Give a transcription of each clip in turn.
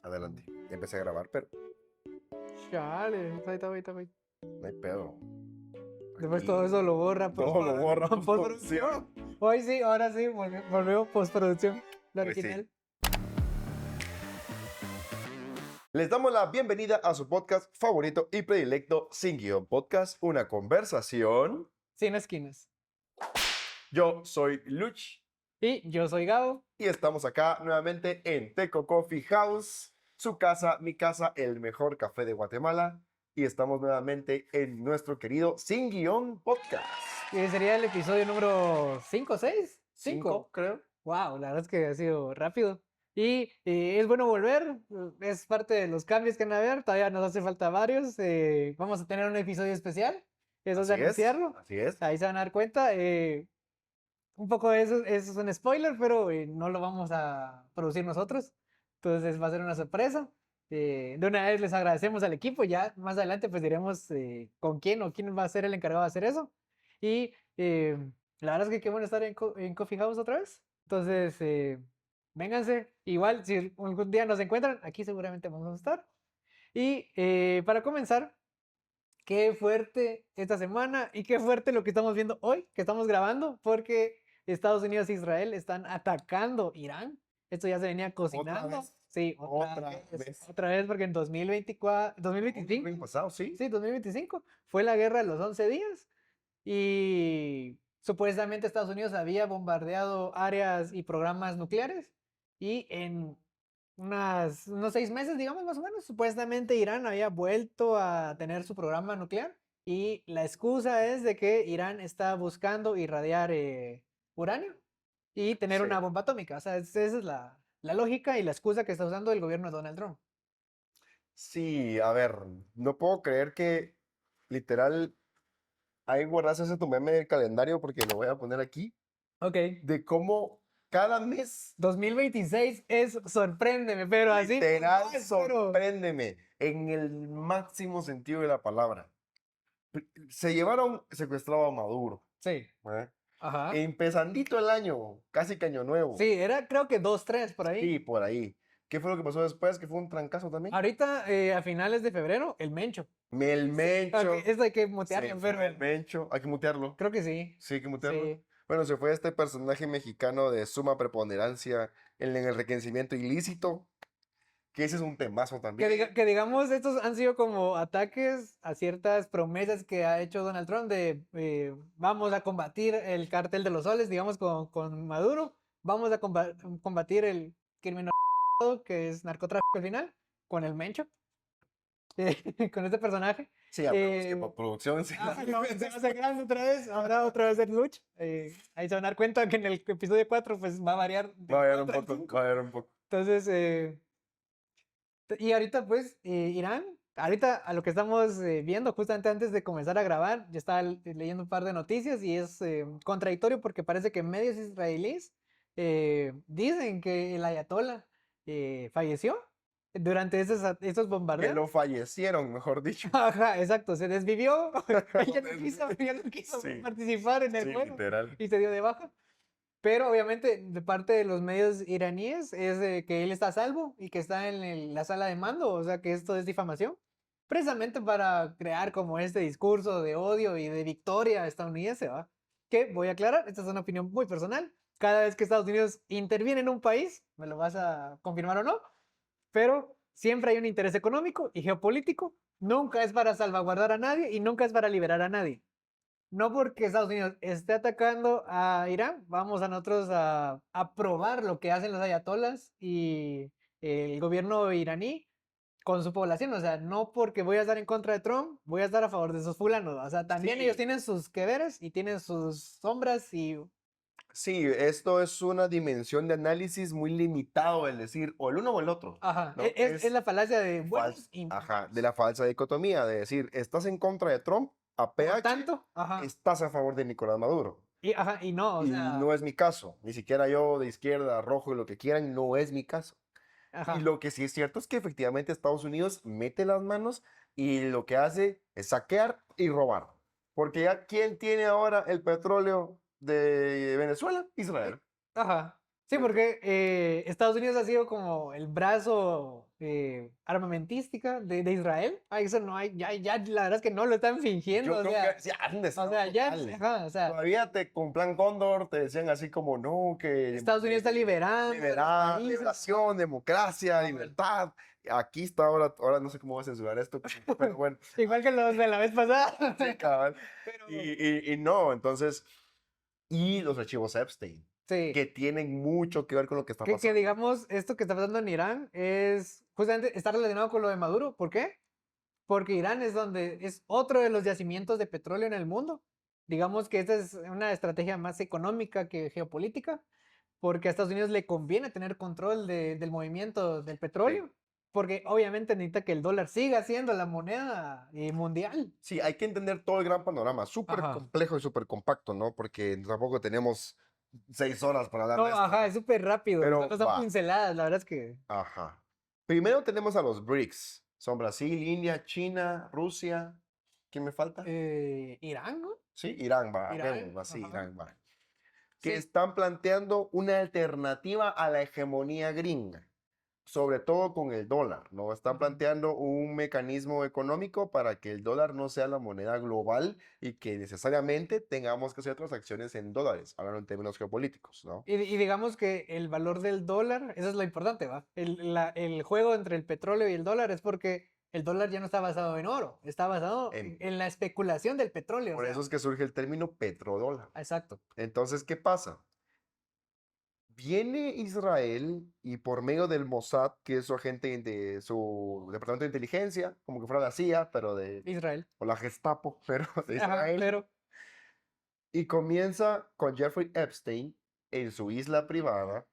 Adelante. Ya empecé a grabar, pero Chale, ahorita, güey. no hay pedo. Después Aquí todo eso lo borra. todo lo borra postproducción. Hoy sí, ahora sí, volvemos postproducción. Lo Pues sí. original. Les damos la bienvenida a su podcast favorito y predilecto, Sin Guión Podcast, una conversación. Sin esquinas. Yo soy Luch Y yo soy Gabo. y estamos acá nuevamente en Teco Coffee House, su casa, mi casa, el mejor café de Guatemala. Y estamos nuevamente en nuestro querido Sin Guión Podcast. Y sería el episodio número 5 o 6. 5, creo. Wow, la verdad es que ha sido rápido. Y es bueno volver, es parte de los cambios que van a haber, todavía nos hace falta varios. Vamos a tener un episodio especial, eso es de Así es, anunciarlo. así es. Ahí se van a dar cuenta. Un poco de eso es un spoiler, pero no lo vamos a producir nosotros. Entonces va a ser una sorpresa. De una vez les agradecemos al equipo. Ya más adelante pues diremos con quién o quién va a ser el encargado de hacer eso. Y la verdad es que qué bueno estar en Coffee House otra vez. Entonces, vénganse. Igual, si algún día nos encuentran, aquí seguramente vamos a estar. Y para comenzar, qué fuerte esta semana y qué fuerte lo que estamos viendo hoy, que estamos grabando, porque Estados Unidos e Israel están atacando Irán. Esto ya se venía cocinando. vez? Sí, Otra vez. otra vez, porque en 2024, El 2025, año pasado, sí. sí, 2025, fue la guerra de los 11 días y supuestamente Estados Unidos había bombardeado áreas y programas nucleares y en unos 6 meses, digamos, más o menos, supuestamente Irán había vuelto a tener su programa nuclear y la excusa es de que Irán está buscando irradiar uranio y tener Sí. una bomba atómica. O sea, esa es la lógica y la excusa que está usando el gobierno de Donald Trump. Sí, a ver, no puedo creer que literal ahí guardas ese tu meme del calendario porque lo voy a poner aquí, Ok. de cómo cada mes 2026 es sorpréndeme, pero así. literal no, pero sorpréndeme en el máximo sentido de la palabra. Se llevaron secuestrado a Maduro, sí, ¿eh? ajá. Empezandito el año, casi que año nuevo. Sí, era creo que 2, 3 por ahí. Sí, por ahí. ¿Qué fue lo que pasó después? Que fue un trancazo también. Ahorita, a finales de febrero, el Mencho. El Mencho. Ok, esto hay que mutearlo, Se pero fue el Mencho. Hay que mutearlo. creo que sí. Sí, hay que mutearlo. Sí. Bueno, se fue este personaje mexicano de suma preponderancia en el enriquecimiento ilícito, que ese es un temazo Que, también. que digamos, estos han sido como ataques a ciertas promesas que ha hecho Donald Trump de vamos a combatir el cártel de los soles, digamos, con Maduro, vamos a combatir el crimen organizado, que es narcotráfico al final, con el Mencho, con este personaje. Sí, hablamos que por producción sí. No, se va a hacer grande otra vez, ahora otra vez el Luch. Ahí se van a dar cuenta que en el episodio 4 pues va a variar. Va a variar un 4 a poco, 5. va a variar un poco. Entonces, y ahorita pues Irán, ahorita a lo que estamos viendo justamente antes de comenzar a grabar, yo estaba leyendo un par de noticias y es contradictorio porque parece que medios israelíes dicen que el ayatollah falleció durante esos Que bombardeos. lo fallecieron, mejor dicho. Ajá, exacto, se desvivió, ya no quiso Sí, participar en el sí, juego literal. y se dio de baja. Pero obviamente de parte de los medios iraníes es que él está a salvo y que está en la sala de mando, o sea que esto es difamación, precisamente para crear como este discurso de odio y de victoria estadounidense, ¿va? Que voy a aclarar, esta es una opinión muy personal, cada vez que Estados Unidos interviene en un país, me lo vas a confirmar o no, pero siempre hay un interés económico y geopolítico, nunca es para salvaguardar a nadie y nunca es para liberar a nadie. No porque Estados Unidos esté atacando a Irán, vamos a nosotros a probar lo que hacen los ayatolas y el gobierno iraní con su población. O sea, no porque voy a estar en contra de Trump, voy a estar a favor de esos fulanos. O sea, también ellos Sí, tienen sus que veres y tienen sus sombras y... sí, esto es una dimensión de análisis muy limitado, el decir o el uno o el otro, Ajá, ¿no? es la falacia de buenos y Ajá, de la falsa dicotomía, de decir, estás en contra de Trump, a por PH, tanto, ajá, estás a favor de Nicolás Maduro. ajá, y no, o Y sea, no es mi caso, ni siquiera yo de izquierda, rojo y lo que quieran, no es mi caso. Y ajá, lo que sí es cierto es que efectivamente Estados Unidos mete las manos y lo que hace es saquear y robar. Porque ya, ¿quién tiene ahora el petróleo de Venezuela? Israel. ajá. Sí, porque Estados Unidos ha sido como el brazo armamentística de Israel. Ah, eso no hay, ya la verdad es que no lo están fingiendo, Yo o creo sea, que sí, han de ser ya, totales. ajá, o sea, Todavía con Plan Cóndor te decían así como, no, que Estados Unidos está liberando a los países. liberación, democracia, Ajá. libertad. Aquí está ahora no sé cómo voy a censurar esto, pero bueno, Igual que los de la vez pasada. sí, cabal. Pero, Y no, entonces, y los archivos Epstein, sí, que tienen mucho que ver con lo que está que pasando. digamos, esto que está pasando en Irán es justamente, está relacionado con lo de Maduro. ¿Por qué? Porque Irán es donde es otro de los yacimientos de petróleo en el mundo. Digamos que esta es una estrategia más económica que geopolítica, porque a Estados Unidos le conviene tener control del movimiento del Sí. petróleo, porque obviamente necesita que el dólar siga siendo la moneda mundial. Sí, hay que entender todo el gran panorama, súper Ajá. complejo y súper compacto, ¿no? Porque tampoco tenemos 6 horas para hablar No, de esto, ajá, ¿no? es súper rápido. Pero Solo son va, pinceladas, la verdad es que ajá. Primero tenemos a los BRICS. Son Brasil, India, China, Rusia. ¿Quién me falta? Irán, ¿no? Sí, Irán va, Irán, huevo, así, ajá. Irán va. Que Sí, están planteando una alternativa a la hegemonía gringa, sobre todo con el dólar, ¿no? Están ujú. planteando un mecanismo económico para que el dólar no sea la moneda global y que necesariamente tengamos que hacer transacciones en dólares, hablando en términos geopolíticos, ¿no? Y digamos que el valor del dólar, eso es lo importante, ¿va? El juego entre el petróleo y el dólar es porque el dólar ya no está basado en oro, está basado En- en la especulación del petróleo, o por eso sea, es que surge el término petrodólar. exacto. Entonces, ¿qué pasa? Viene Israel y por medio del Mossad, que es su agente de su departamento de inteligencia, como que fuera la CIA, pero Israel. o la Gestapo, pero de Ajá, Israel, pero y comienza con Jeffrey Epstein en su isla privada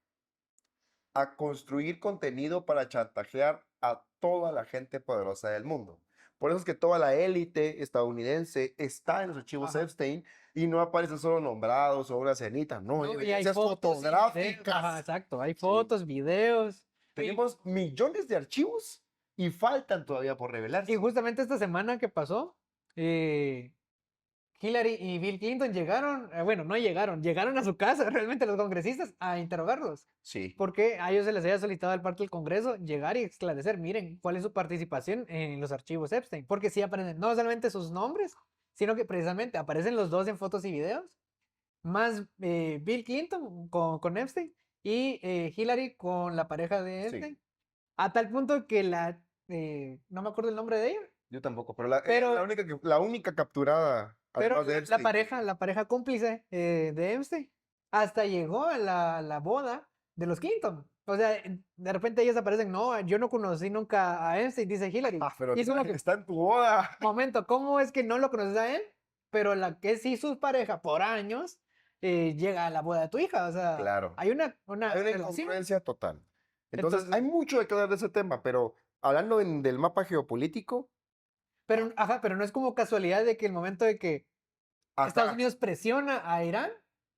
a construir contenido para chantajear a toda la gente poderosa del mundo. Por eso es que toda la élite estadounidense está en los archivos ajá. Epstein y no aparecen solo nombrados o una cenita, no, hay No, y hay evidencias fotos y videos, ajá, fotográficas. exacto, hay Sí. fotos, videos. Tenemos millones de archivos y faltan todavía por Y revelarse. justamente esta semana que pasó, eh, Hillary y Bill Clinton llegaron, bueno, no llegaron, llegaron a su casa realmente los congresistas a interrogarlos. Sí, Porque a ellos se les había solicitado al parte del Congreso llegar y esclarecer, miren, cuál es su participación en los archivos Epstein. Porque sí aparecen no solamente sus nombres, sino que precisamente aparecen los dos en fotos y videos, más Bill Clinton con Epstein y Hillary con la pareja de sí, Epstein. A tal punto que no me acuerdo el nombre de ella, yo tampoco, pero pero, la única capturada, pero además de la Epstein. pareja, la pareja cómplice de Epstein, hasta llegó a la boda de los Clinton. O sea, de repente ellos aparecen, no, yo no conocí nunca a Epstein, dice Hillary. Ah, pero Y es como que, está en tu boda. momento, ¿cómo es que no lo conoces a él? Pero la que sí su pareja por años llega a la boda de tu hija. O sea, Claro, hay una hay una relación. incongruencia total. Entonces, Entonces, hay mucho de que hablar de ese tema, pero hablando del mapa geopolítico, pero, ajá, pero no es como casualidad de que el momento de que Estados ajá, Unidos presiona a Irán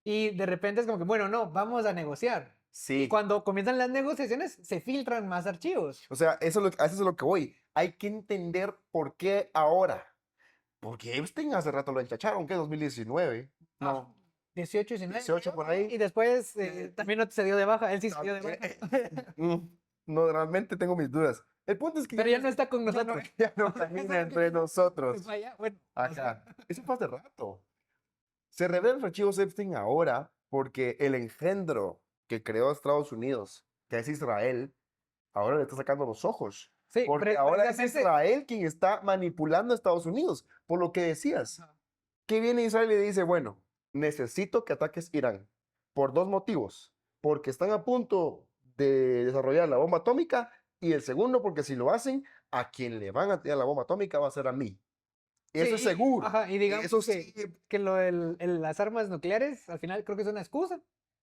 y de repente es como que, bueno, no, vamos a negociar. Y sí. cuando comienzan las negociaciones, se filtran más archivos. O sea, a eso es lo que voy. Hay que entender por qué ahora. Porque Epstein hace rato lo enchacharon, ¿qué? 2019. Ah, No, 18, 19. 18 por ahí. Y después también no se dio de baja, él sí se dio de baja. Mm, no, realmente tengo mis dudas. El punto es que Pero ya no está con ya no, nosotros. ya no camina entre nosotros. Vaya, bueno, Acá. Eso fue hace rato. Se revelan los archivos Epstein ahora porque el engendro que creó Estados Unidos, que es Israel, ahora le está sacando los ojos. sí, Porque ahora es precisamente. Israel quien está manipulando a Estados Unidos, por lo que decías. Ajá. Que viene Israel y dice, bueno, necesito que ataques Irán por dos motivos. Porque están a punto de desarrollar la bomba atómica y el segundo, porque si lo hacen, a quien le van a tirar la bomba atómica va a ser a mí. Sí, Eso es seguro. ajá, y digamos Eso sí, que lo las armas nucleares al final creo que es una excusa,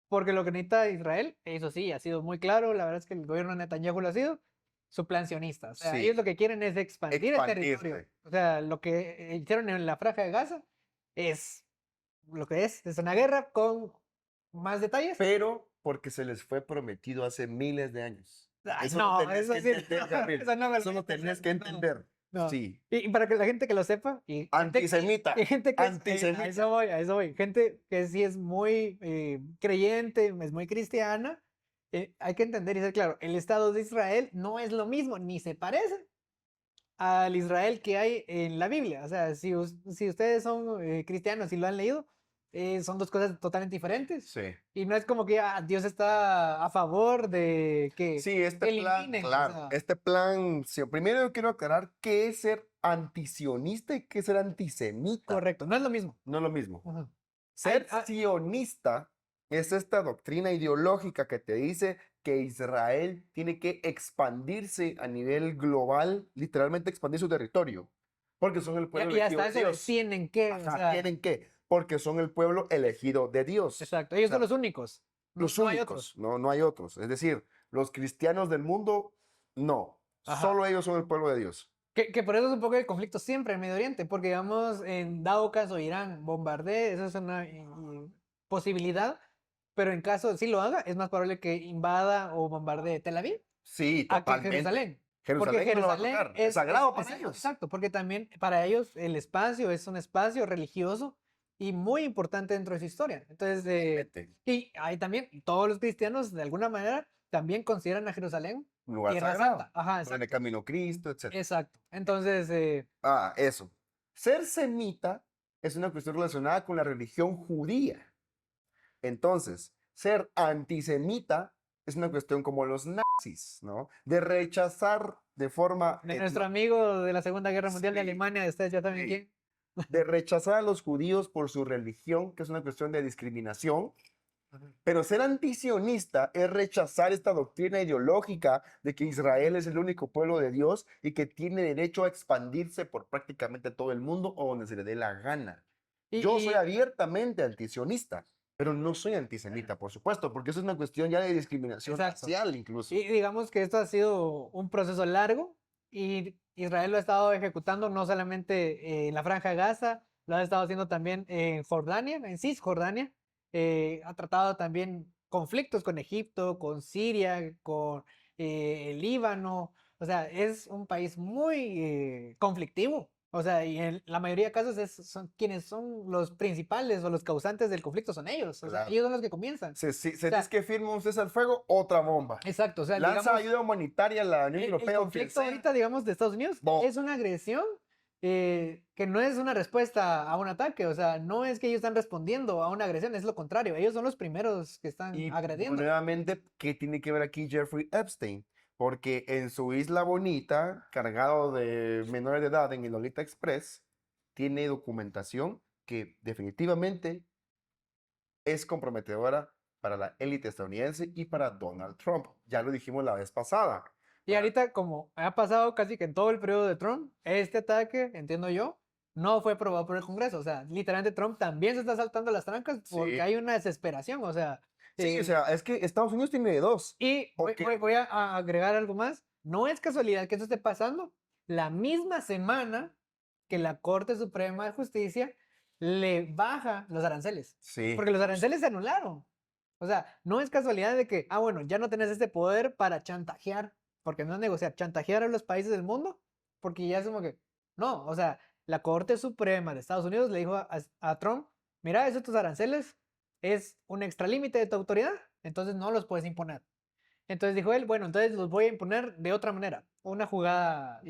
porque lo que necesita Israel, eso sí, ha sido muy claro, la verdad es que el gobierno de Netanyahu lo ha sido, su plan sionista. O sea, ellos sí, lo que quieren es expandir el territorio. expandirse. O sea, lo que hicieron en la Franja de Gaza es lo que es una guerra con más detalles. Pero porque se les fue prometido hace miles de años. Ay, Eso lo no, tenés eso que sí, entender, Gabriel. eso no me lo Eso lo metas, tenés que no. entender. No. Sí. Y para que la gente que lo sepa, Antisemita. y gente que Antisemita. a eso voy, gente que sí es muy creyente, es muy cristiana, hay que entender y ser claro, el Estado de Israel no es lo mismo, ni se parece al Israel que hay en la Biblia. O sea, si ustedes son cristianos y lo han leído, son dos cosas totalmente diferentes. Sí. Y no es como que Dios está a favor de que Sí, este plan, eliminen, o claro, sea, este plan, sí, primero yo quiero aclarar qué es ser antisionista y qué es ser antisemita. correcto, no es lo mismo. No es lo mismo. Ajá. Ser sionista es esta doctrina ideológica que te dice que Israel tiene que expandirse a nivel global, literalmente expandir su territorio, porque son el pueblo Y elegido hasta de eso de Dios. tienen que, o Ajá, sea, ¿tienen que? Porque son el pueblo elegido de Dios. exacto, O ellos son sea, los únicos, los no hay únicos, otros. no hay otros. Es decir, los cristianos del mundo, no. Ajá. Solo ellos son el pueblo de Dios. Que por eso es un poco el conflicto siempre en Medio Oriente, porque digamos, en dado caso Irán bombardee, eso es una posibilidad, pero en caso sí lo haga, es más probable que invada o bombardee Tel Aviv Sí, a que totalmente. Jerusalén. Porque Jerusalén no lo va a Jerusalén tocar. Es sagrado para ellos. exacto, porque también para ellos el espacio es un espacio religioso y muy importante dentro de su historia. Entonces, Totalmente. y ahí también todos los cristianos de alguna manera también consideran a Jerusalén Un lugar Tierra sagrado. Santa. Ajá, Donde exacto. caminó Cristo, etc. Exacto. Entonces, Eso. Ser semita es una cuestión relacionada con la religión judía. Entonces, ser antisemita es una cuestión como los nazis, ¿no? De rechazar de forma de nuestro amigo de la Segunda Guerra Mundial de sí, Alemania, ¿ustedes ya saben sí, quién? de rechazar a los judíos por su religión, que es una cuestión de discriminación. Pero ser antisionista es rechazar esta doctrina ideológica de que Israel es el único pueblo de Dios y que tiene derecho a expandirse por prácticamente todo el mundo o donde se le dé la gana. Yo soy Y abiertamente antisionista, pero no soy antisemita, por supuesto, porque eso es una cuestión ya de discriminación exacto. racial incluso. Y digamos que esto ha sido un proceso largo y Israel lo ha estado ejecutando no solamente en la Franja de Gaza, lo ha estado haciendo también en Jordania, en Cisjordania. Ha tratado también conflictos con Egipto, con Siria, con el Líbano. O sea, es un país muy conflictivo. O sea, y en la mayoría de casos son quienes son los principales o los causantes del conflicto son ellos. O sea, Claro. ellos son los que comienzan. Si O sea, es que firma un cese al fuego, otra bomba. exacto, o sea, Lanza digamos, ayuda humanitaria a la Unión el Europea o quien conflicto sea. ahorita, digamos, de Estados Unidos Bo- es una agresión que no es una respuesta a un ataque, o sea, no es que ellos están respondiendo a una agresión, es lo contrario, ellos son los primeros que están Y agrediendo. nuevamente, ¿qué tiene que ver aquí Jeffrey Epstein? Porque en su isla bonita, cargado de menores de edad en el Lolita Express, tiene documentación que definitivamente es comprometedora para la élite estadounidense y para Donald Trump. Ya lo dijimos la vez pasada. Y ahorita, como ha pasado casi que en todo el periodo de Trump, este ataque, entiendo yo, no fue aprobado por el Congreso, o sea, literalmente Trump también se está saltando las trancas porque Sí. hay una desesperación, o sea, Sí, o eh, sea, es que Estados Unidos tiene de dos. y Porque voy a agregar algo más. No es casualidad que esto esté pasando la misma semana que la Corte Suprema de Justicia le baja los aranceles. sí, Porque los aranceles se anularon. O sea, no es casualidad de que, bueno, ya no tenés este poder para chantajear, porque no es negociar, chantajear a los países del mundo, porque ya es como que, no, o sea, la Corte Suprema de Estados Unidos le dijo a Trump, mira, estos aranceles es un extralímite de tu autoridad, entonces no los puedes imponer. Entonces dijo él, bueno, entonces los voy a imponer de otra manera, una jugada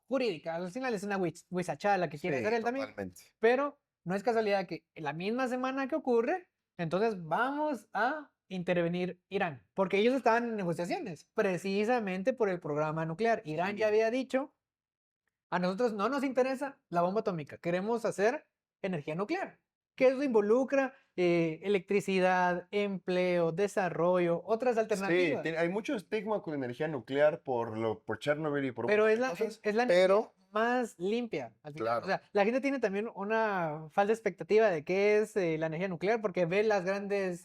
jurídica, al final es una huizachada la que quiere hacer sí, él también, totalmente. pero no es casualidad que en la misma semana que ocurre, entonces vamos a intervenir Irán, porque ellos estaban en negociaciones, precisamente por el programa nuclear. Irán ya Sí. había dicho, a nosotros no nos interesa la bomba atómica, queremos hacer energía nuclear, que eso involucra electricidad, empleo, desarrollo, otras Sí, alternativas. hay mucho estigma con la energía nuclear por Chernobyl y por un Pero montón es de cosas, es la energía pero más limpia al final. O claro, sea, la gente tiene también una falsa expectativa de qué es la energía nuclear porque ve las grandes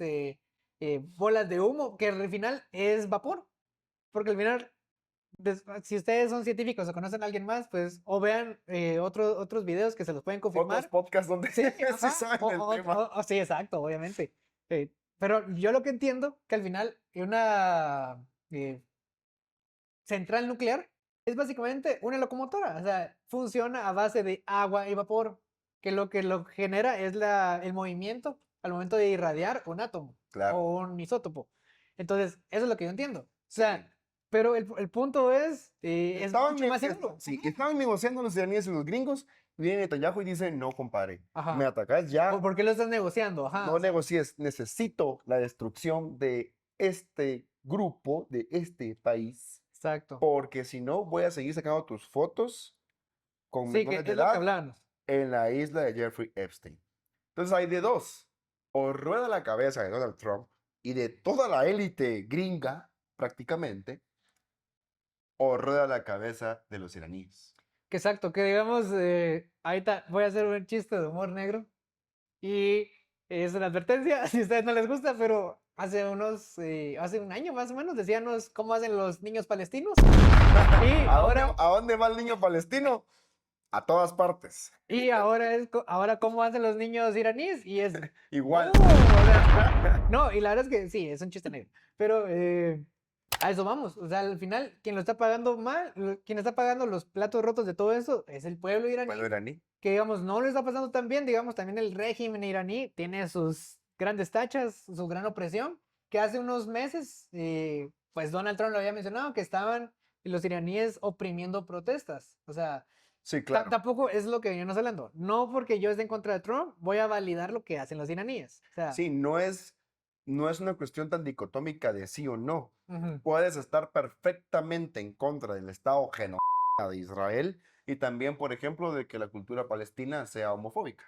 bolas de humo, que al final es vapor. Porque al final, si ustedes son científicos o conocen a alguien más, pues o vean otros videos que se los pueden otros confirmar. podcasts donde Sí, sí ajá, saben del tema. sí, exacto, obviamente. Pero yo lo que entiendo que al final una central nuclear es básicamente una locomotora, o sea, funciona a base de agua y vapor, que lo genera es el movimiento al momento de irradiar un átomo Claro. o un isótopo. Entonces, eso es lo que yo entiendo. O Sí. sea, pero el punto es Estaban, mucho más seguro. sí, estaban negociando los iraníes y los gringos. Viene Netanyahu y dice, no, compadre, me Ajá. atacás ya, ¿Por qué lo estás negociando? Ajá. no negocies, necesito la destrucción de este grupo, de este país, Exacto. porque si no voy a seguir sacando tus fotos con Sí, que menores de es lo que edad hablábamos. en la isla de Jeffrey Epstein. Entonces hay de dos, o rueda la cabeza de Donald Trump y de toda la élite gringa, prácticamente, o rueda la cabeza de los iraníes. Que exacto, que digamos, ahorita voy a hacer un chiste de humor negro y es una advertencia si a ustedes no les gusta, pero hace un año más o menos decíamos cómo hacen los niños palestinos y ¿A dónde va el niño palestino? A todas partes. ahora cómo hacen los niños iraníes y es Igual. ¡boom! O sea, no, y la verdad es que sí, es un chiste negro, pero a eso vamos, o sea, al final quien lo está pagando quien está pagando los platos rotos de todo eso es el pueblo iraní, Pueblo iraní. que digamos no le está pasando tan bien, digamos también el régimen iraní tiene sus grandes tachas, su gran opresión, que hace unos meses, pues Donald Trump lo había mencionado, que estaban los iraníes oprimiendo protestas, o sea, Sí, claro. tampoco es lo que venimos hablando, no porque yo esté en contra de Trump voy a validar lo que hacen los iraníes, o sea, Sí, no es una cuestión tan dicotómica de sí o no. ujú, Puedes estar perfectamente en contra del Estado genocida de Israel y también, por ejemplo, de que la cultura palestina sea homofóbica.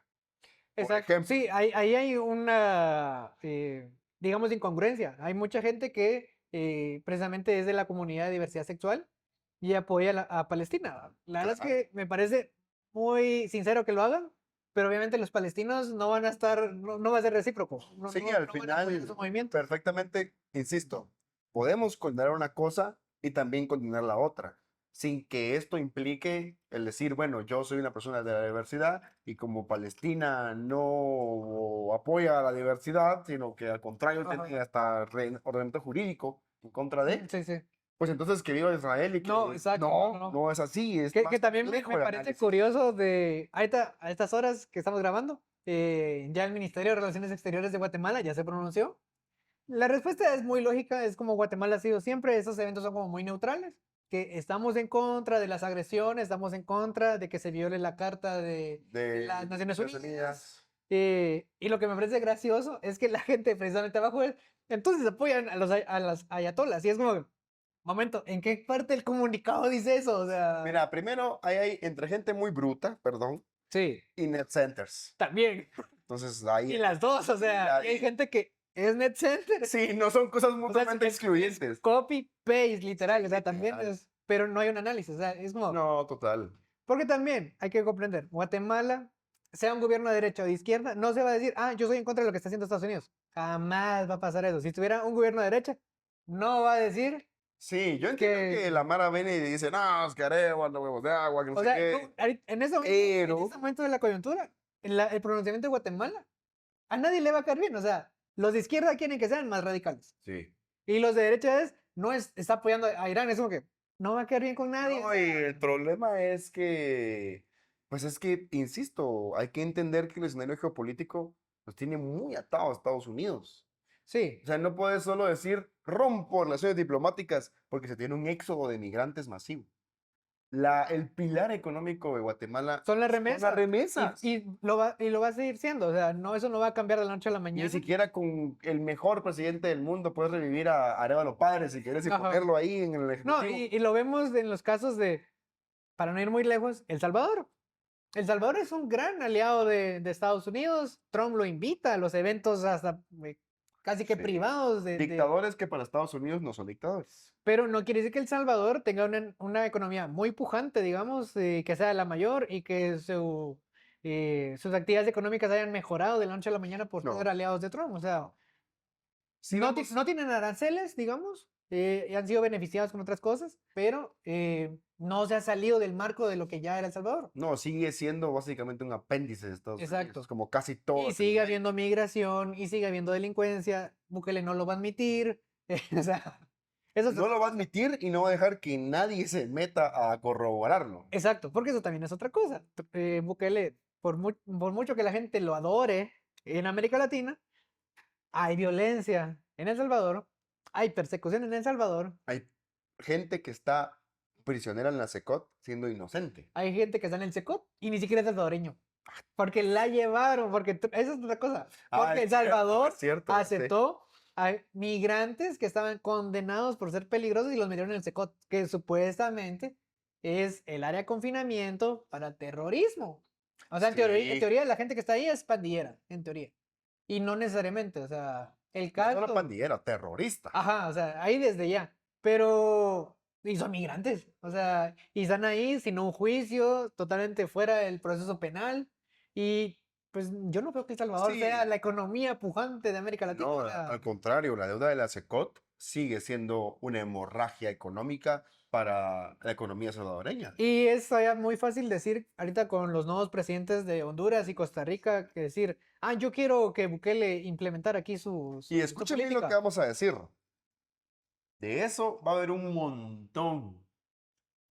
Por exacto, ejemplo, sí, ahí hay una, digamos, incongruencia, hay mucha gente que precisamente es de la comunidad de diversidad sexual y apoya a Palestina. La verdad es claro. que me parece muy sincero que lo hagan, pero obviamente los palestinos no van a estar, no va a ser recíproco, Sí, al no van a apoyar final, su movimiento. perfectamente, insisto, podemos condenar una cosa y también condenar la otra, sin que esto implique el decir, bueno, yo soy una persona de la diversidad y como Palestina no apoya a la diversidad, sino que al contrario Ajá. tiene hasta ordenamiento jurídico en contra de, Sí, sí. pues entonces que viva Israel y No, que exacto, no, no, no, no. no es así, es Que más también complejo me el parece análisis. curioso a estas horas que estamos grabando, ya el Ministerio de Relaciones Exteriores de Guatemala ya se pronunció. La respuesta es muy lógica, es como Guatemala ha sido siempre, esos eventos son como muy neutrales, que estamos en contra de las agresiones, estamos en contra de que se viole la Carta de las De Naciones Naciones Unidas. Unidas. Y lo que me parece gracioso es que la gente precisamente abajo es, entonces apoyan a las ayatolas, y es como, momento, ¿en qué parte del comunicado dice eso? O sea, Mira, primero hay entre gente muy bruta, perdón, sí, y net centers. también. Entonces ahí Y las dos, o y sea, y hay gente que es net center. sí, no son cosas O sea, mutuamente excluyentes. copy paste literal, o sea, también Literal. es, pero no hay un análisis, o sea, es como, No, total. porque también hay que comprender, Guatemala, sea un gobierno de derecha o de izquierda, no se va a decir, ah, yo soy en contra de lo que está haciendo Estados Unidos. Jamás va a pasar eso. Si tuviera un gobierno de derecha, no va a decir Sí, yo entiendo que, que la Mara viene y dice, no, es que Arevalo, no huevos de agua, que no o sé sea, qué. en Pero, este momento de la coyuntura, el pronunciamiento de Guatemala, a nadie le va a caer bien, o sea, los de izquierda quieren que sean más radicales. sí. Y los de derecha está apoyando a Irán, es como que no va a quedar bien con nadie. No, y el problema es que, pues es que, insisto, hay que entender que el escenario geopolítico nos tiene muy atado a Estados Unidos. Sí, O sea, no puedes solo decir rompo relaciones diplomáticas porque se tiene un éxodo de migrantes masivo. El pilar económico de Guatemala son las son las remesas. remesas. Y lo va a seguir siendo. O sea, no, eso no va a cambiar de la noche a la Ni mañana. siquiera con el mejor presidente del mundo puedes revivir a Arévalo Padre si quieres y Ajá. ponerlo ahí en el No, Ejecutivo. y lo vemos en los casos para no ir muy lejos, El Salvador. El Salvador es un gran aliado de Estados Unidos. Trump lo invita a los eventos hasta casi que Sí. privados Dictadores que para Estados Unidos no son dictadores. pero no quiere decir que El Salvador tenga una economía muy pujante, digamos, que sea la mayor y que sus actividades económicas hayan mejorado de la noche a la mañana por ser No. aliados de Trump. O sea, Si vamos, no tienen aranceles, digamos, y han sido beneficiados con otras cosas, pero no se ha salido del marco de lo que ya era El Salvador. no, sigue siendo básicamente un apéndice de Estados Exacto. Unidos, como casi todo. Y sigue habiendo migración y sigue habiendo delincuencia. Bukele no lo va a admitir. O sea, Eso No lo va a admitir y no va a dejar que nadie se meta a corroborarlo. exacto, porque eso también es otra cosa. Bukele, por mucho que la gente lo adore en América Latina, hay violencia en El Salvador, hay persecución en El Salvador, Hay gente que está prisionera en la SECOT siendo inocente. hay gente que está en el SECOT y ni siquiera es salvadoreño. Porque la llevaron, porque esa es otra cosa. Porque El Salvador es cierto. Sí. aceptó a migrantes que estaban condenados por ser peligrosos y los metieron en el SECOT, que supuestamente es el área de confinamiento para terrorismo. O sea, en Sí. teoría la gente que está ahí es pandillera, en teoría. Y no necesariamente, o sea, el No solo caso... pandillera, terrorista. Ajá, o sea, ahí desde ya. Pero, y son migrantes, o sea, y están ahí sin un juicio, totalmente fuera del proceso penal. Y pues yo no creo que El Salvador sea Sí. la economía pujante de América Latina. No, O sea, al contrario, la deuda de la SECOT sigue siendo una hemorragia económica para la economía salvadoreña. y es ya muy fácil decir ahorita con los nuevos presidentes de Honduras y Costa Rica que decir, ah, yo quiero que Bukele implementar aquí Y su escuchen bien lo que política. vamos a decir. De eso va a haber un montón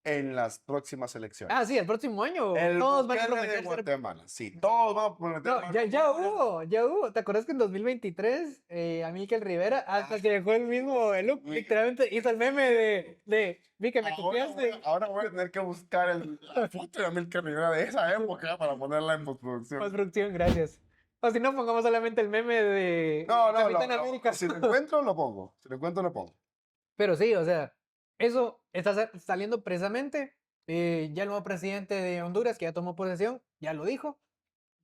en las próximas elecciones. Ah, sí, el próximo año El todos van a Bukele de prometer ser... Guatemala. Sí, todos van a prometer. No, ya hubo. ¿Te acuerdas que en 2023 Amílcar Rivera, hasta que dejó el mismo look, Sí. literalmente hizo el meme vi que me copiaste? Ahora voy a tener que buscar la foto de Amílcar Rivera de esa época para ponerla en postproducción. Postproducción, gracias. O si no, pongamos solamente el meme de No, Capitán América. si lo encuentro, lo pongo. Si lo encuentro, lo pongo. Pero sí, o sea, eso está saliendo precisamente. Ya el nuevo presidente de Honduras, que ya tomó posesión, ya lo dijo.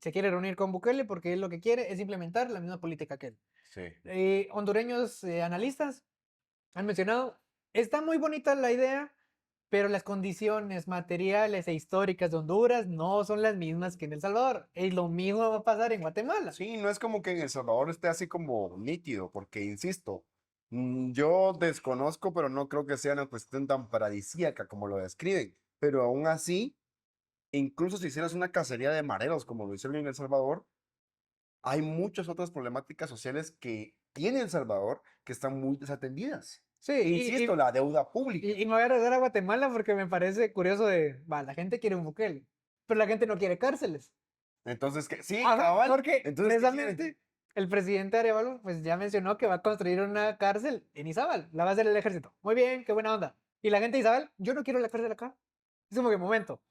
Se quiere reunir con Bukele porque él lo que quiere es implementar la misma política que él. Sí. Hondureños analistas han mencionado, está muy bonita la idea, pero las condiciones materiales e históricas de Honduras no son las mismas que en El Salvador. Y lo mismo va a pasar en Guatemala. Sí, no es como que en El Salvador esté así como nítido, porque insisto, yo desconozco, pero no creo que sea una cuestión tan paradisíaca como lo describen. Pero aún así, incluso si hicieras una cacería de mareros como lo hicieron en El Salvador, hay muchas otras problemáticas sociales que tiene El Salvador que están muy desatendidas. Sí, E insisto, la deuda pública. y me voy a regresar a Guatemala porque me parece curioso va, la gente quiere un Bukele, pero la gente no quiere cárceles. Entonces, sí, Ajá, cabal. porque Entonces, ¿qué quieren? precisamente el presidente Arevalo pues ya mencionó que va a construir una cárcel en Izabal, la va a hacer el ejército. Muy bien, qué buena onda. Y la gente de Izabal, yo no quiero la cárcel acá. Es como que, momento,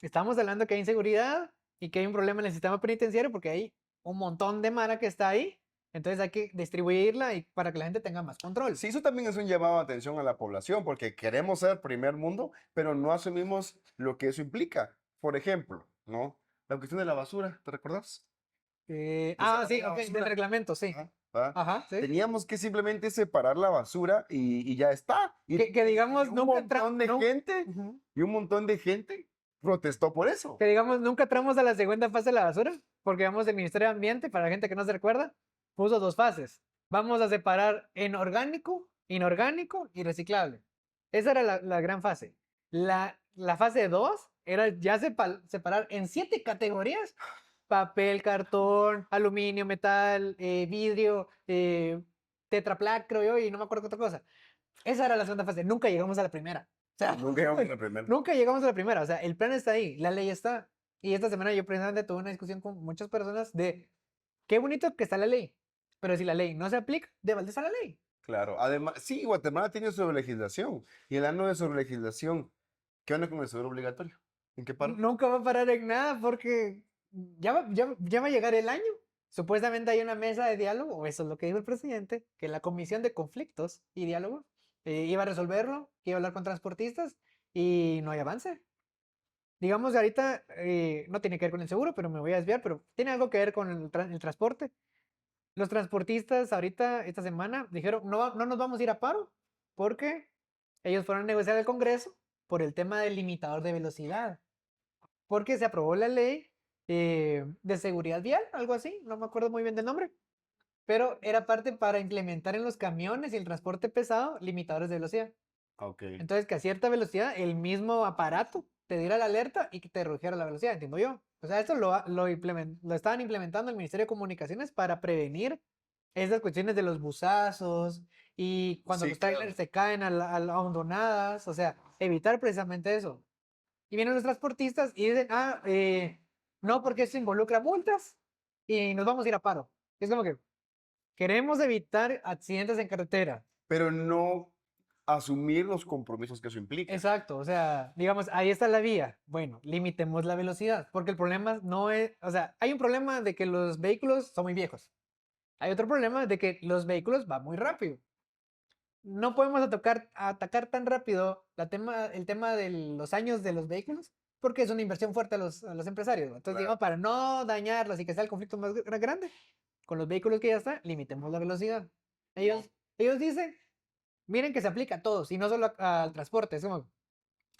estamos hablando que hay inseguridad y que hay un problema en el sistema penitenciario porque hay un montón de mara que está ahí, entonces hay que distribuirla y para que la gente tenga más control. Sí, eso también es un llamado de atención a la población, porque queremos ser primer mundo, pero no asumimos lo que eso implica. Por ejemplo, ¿no? La cuestión de la basura, ¿te recuerdas? Sí, Separar la ok, del basura. reglamento, sí. Ajá, ¿va? Ajá, sí. Teníamos que simplemente separar la basura y ya está. Y, Que digamos, y un nunca montón de gente, Ujú. y un montón de gente protestó por eso. Que digamos, nunca entramos a la segunda fase de la basura, porque vamos, el Ministerio de Ambiente, para la gente que no se recuerda, puso dos fases. Vamos a separar en orgánico, inorgánico y reciclable. Esa era la gran fase. La fase 2 era ya separar en 7 categorías: papel, cartón, aluminio, metal, vidrio, Tetra Pak, creo yo, y no me acuerdo qué otra cosa. Esa era la segunda fase. Nunca llegamos a la primera. O sea, Nunca llegamos a la primera. nunca llegamos a la primera. O sea, el plan está ahí, la ley está. Y esta semana yo precisamente tuve una discusión con muchas personas de qué bonito que está la ley, pero si la ley no se aplica, ¿de dónde está la ley? Claro, además, sí, Guatemala tiene sobre legislación, y el año de sobre legislación, ¿qué onda con el seguro obligatorio? ¿En qué paró? Nunca va a parar en nada porque ya va a llegar el año. Supuestamente hay una mesa de diálogo, o eso es lo que dijo el presidente, que la Comisión de Conflictos y Diálogo iba a resolverlo, que iba a hablar con transportistas y no hay avance. Digamos, ahorita no tiene que ver con el seguro, pero me voy a desviar, pero tiene algo que ver con el transporte. Los transportistas ahorita, esta semana, dijeron, no, no nos vamos a ir a paro porque ellos fueron a negociar al Congreso por el tema del limitador de velocidad. Porque se aprobó la ley de seguridad vial, algo así, no me acuerdo muy bien del nombre, pero era parte para implementar en los camiones y el transporte pesado limitadores de velocidad. Ok. Entonces, que a cierta velocidad el mismo aparato te diera la alerta y que te redujera la velocidad, entiendo yo. O sea, esto lo estaban implementando el Ministerio de Comunicaciones para prevenir esas cuestiones de los busazos y cuando Sí, los claro. trailers se caen a hondonadas, o sea, evitar precisamente eso. Y vienen los transportistas y dicen, no, porque esto involucra multas y nos vamos a ir a paro. Es como que queremos evitar accidentes en carretera. Pero no asumir los compromisos que eso implica. Exacto, o sea, digamos, ahí está la vía. Bueno, limitemos la velocidad, porque el problema no es, o sea, hay un problema de que los vehículos son muy viejos. Hay otro problema de que los vehículos van muy rápido. No podemos atacar tan rápido el tema de los años de los vehículos, porque es una inversión fuerte a los empresarios, ¿no? Entonces, digamos, Claro. para no dañarlos y que sea el conflicto más grande, con los vehículos que ya están, limitemos la velocidad. Ellos dicen, miren que se aplica a todos y no solo al transporte. Es como,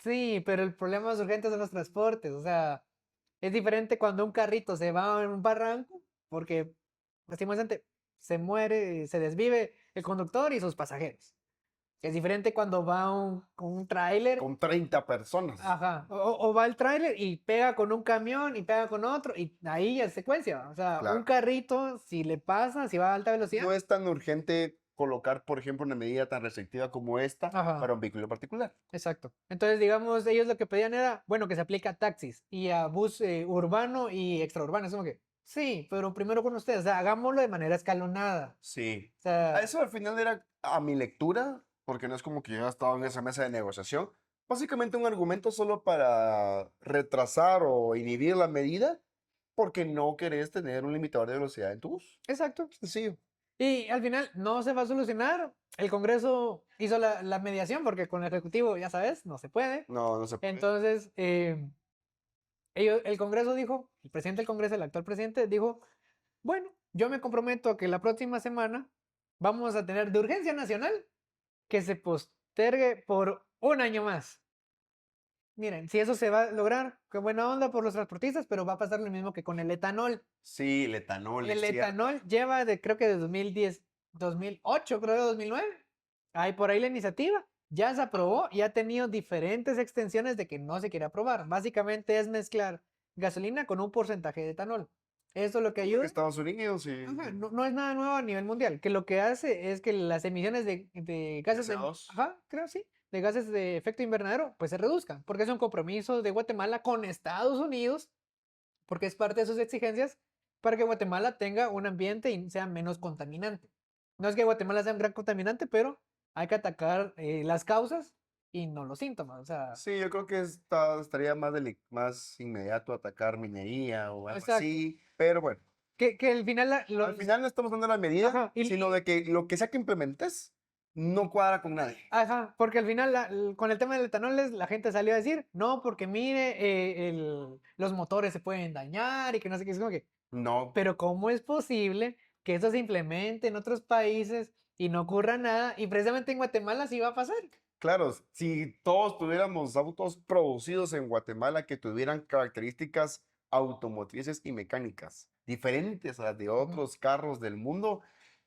sí, pero el problema más urgente son los transportes. O sea, es diferente cuando un carrito se va en un barranco, porque lastimosamente se muere, se desvive el conductor y sus pasajeros. Es diferente cuando va con un tráiler, Con 30 personas. ajá, o va el tráiler y pega con un camión y pega con otro, y ahí ya es secuencia. O sea, un Claro. carrito, si le pasa, si va a alta velocidad, No es tan urgente colocar, por ejemplo, una medida tan restrictiva como esta ajá. para un vehículo particular. Exacto. Entonces, digamos, ellos lo que pedían era, bueno, que se aplique a taxis y a bus urbano y extraurbano. Es como que, sí, pero primero con ustedes, o sea, hagámoslo de manera escalonada. Sí. O A sea, eso al final era a mi lectura, porque no es como que yo estaba en esa mesa de negociación. Básicamente un argumento solo para retrasar o inhibir la medida porque no querés tener un limitador de velocidad en tu bus. exacto. Sencillo. Y al final no se va a solucionar. El Congreso hizo la mediación porque con el Ejecutivo, ya sabes, no se puede. No, no se puede. Entonces, el Congreso dijo, el presidente del Congreso, el actual presidente, dijo, bueno, yo me comprometo a que la próxima semana vamos a tener de urgencia nacional que se postergue por un año más. Miren, si eso se va a lograr, qué buena onda por los transportistas, pero va a pasar lo mismo que con el etanol. Sí, el etanol, El es cierto. etanol lleva creo que de 2010, 2008, creo, 2009. Hay por ahí la iniciativa. Ya se aprobó y ha tenido diferentes extensiones de que no se quiere aprobar. Básicamente es mezclar gasolina con un porcentaje de etanol. Eso lo que En ayuda. Estados Unidos y Ajá, no es nada nuevo a nivel mundial, que lo que hace es que las emisiones de gases de, CO2. ajá, creo sí, de gases de efecto invernadero, pues se reduzcan, porque es un compromiso de Guatemala con Estados Unidos, porque es parte de sus exigencias, para que Guatemala tenga un ambiente y sea menos contaminante. No es que Guatemala sea un gran contaminante, pero hay que atacar las causas y no los síntomas, o sea, Sí, yo creo que estaría más inmediato atacar minería o algo exacto. así, pero bueno, Que al final, al final no estamos dando la medida, ajá, sino de que lo que sea que implementes no cuadra con nadie. ajá, porque al final con el tema del etanol la gente salió a decir, no, porque mire, los motores se pueden dañar y que no sé qué, es como que, No, pero ¿cómo es posible que eso se implemente en otros países y no ocurra nada? Y precisamente en Guatemala sí va a pasar. claro, si todos tuviéramos autos producidos en Guatemala que tuvieran características automotrices y mecánicas diferentes a las de Ujú. otros carros del mundo,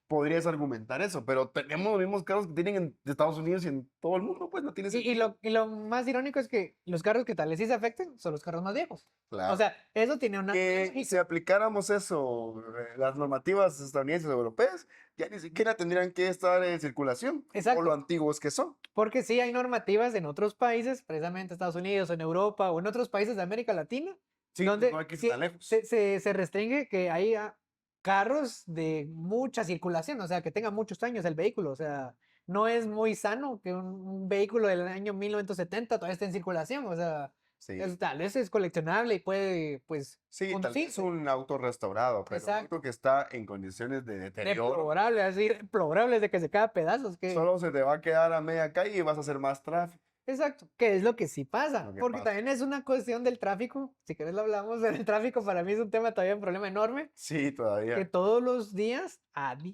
podrías argumentar eso, pero tenemos los mismos carros que tienen en Estados Unidos y en todo el mundo, pues no tiene Y, y, sentido. lo, y lo más irónico es que los carros que tal vez sí se afecten son los carros más viejos. O Claro. sea, eso tiene una Que si lógica. aplicáramos eso, las normativas estadounidenses o europeas, ya ni siquiera tendrían que estar en circulación, por lo Exacto. antiguos que son. Porque sí hay normativas en otros países, precisamente Estados Unidos, en Europa o en otros países de América Latina, Sí, pues no donde hay que irse tan lejos. se restringe que haya carros de mucha circulación, o sea, que tenga muchos años el vehículo. O sea, no es muy sano que un vehículo del año 1970 todavía esté en circulación. O sea, Sí, tal vez es coleccionable y puede, pues, sí, tal vez conducirse. un auto restaurado, pero un Exacto. auto que está en condiciones de deterioro, Deplorable, así, deplorable de que se cae a pedazos. Que solo se te va a quedar a media calle y vas a hacer más tráfico. exacto, que es lo que sí pasa, Lo que porque pasa. también es una cuestión del tráfico, si querés lo hablamos del tráfico, para mí es un tema todavía un problema enorme, Sí, que todavía. todos los días,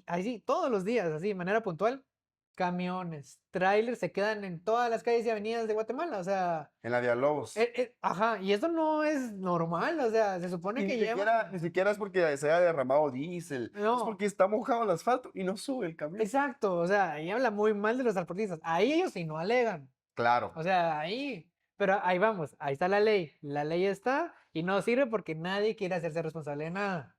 así, todos los días, así, de manera puntual, camiones, trailers se quedan en todas las calles y avenidas de Guatemala, o sea, En la Villalobos. ajá, y eso no es normal, o sea, se supone Y que ni llevan, siquiera es porque se haya derramado diésel, es no, porque está mojado el asfalto y no sube el camión. exacto, o sea, ahí habla muy mal de los transportistas, ahí ellos sí no alegan. Claro. O sea, ahí, pero ahí vamos, ahí está la ley está y no sirve porque nadie quiere hacerse responsable de nada.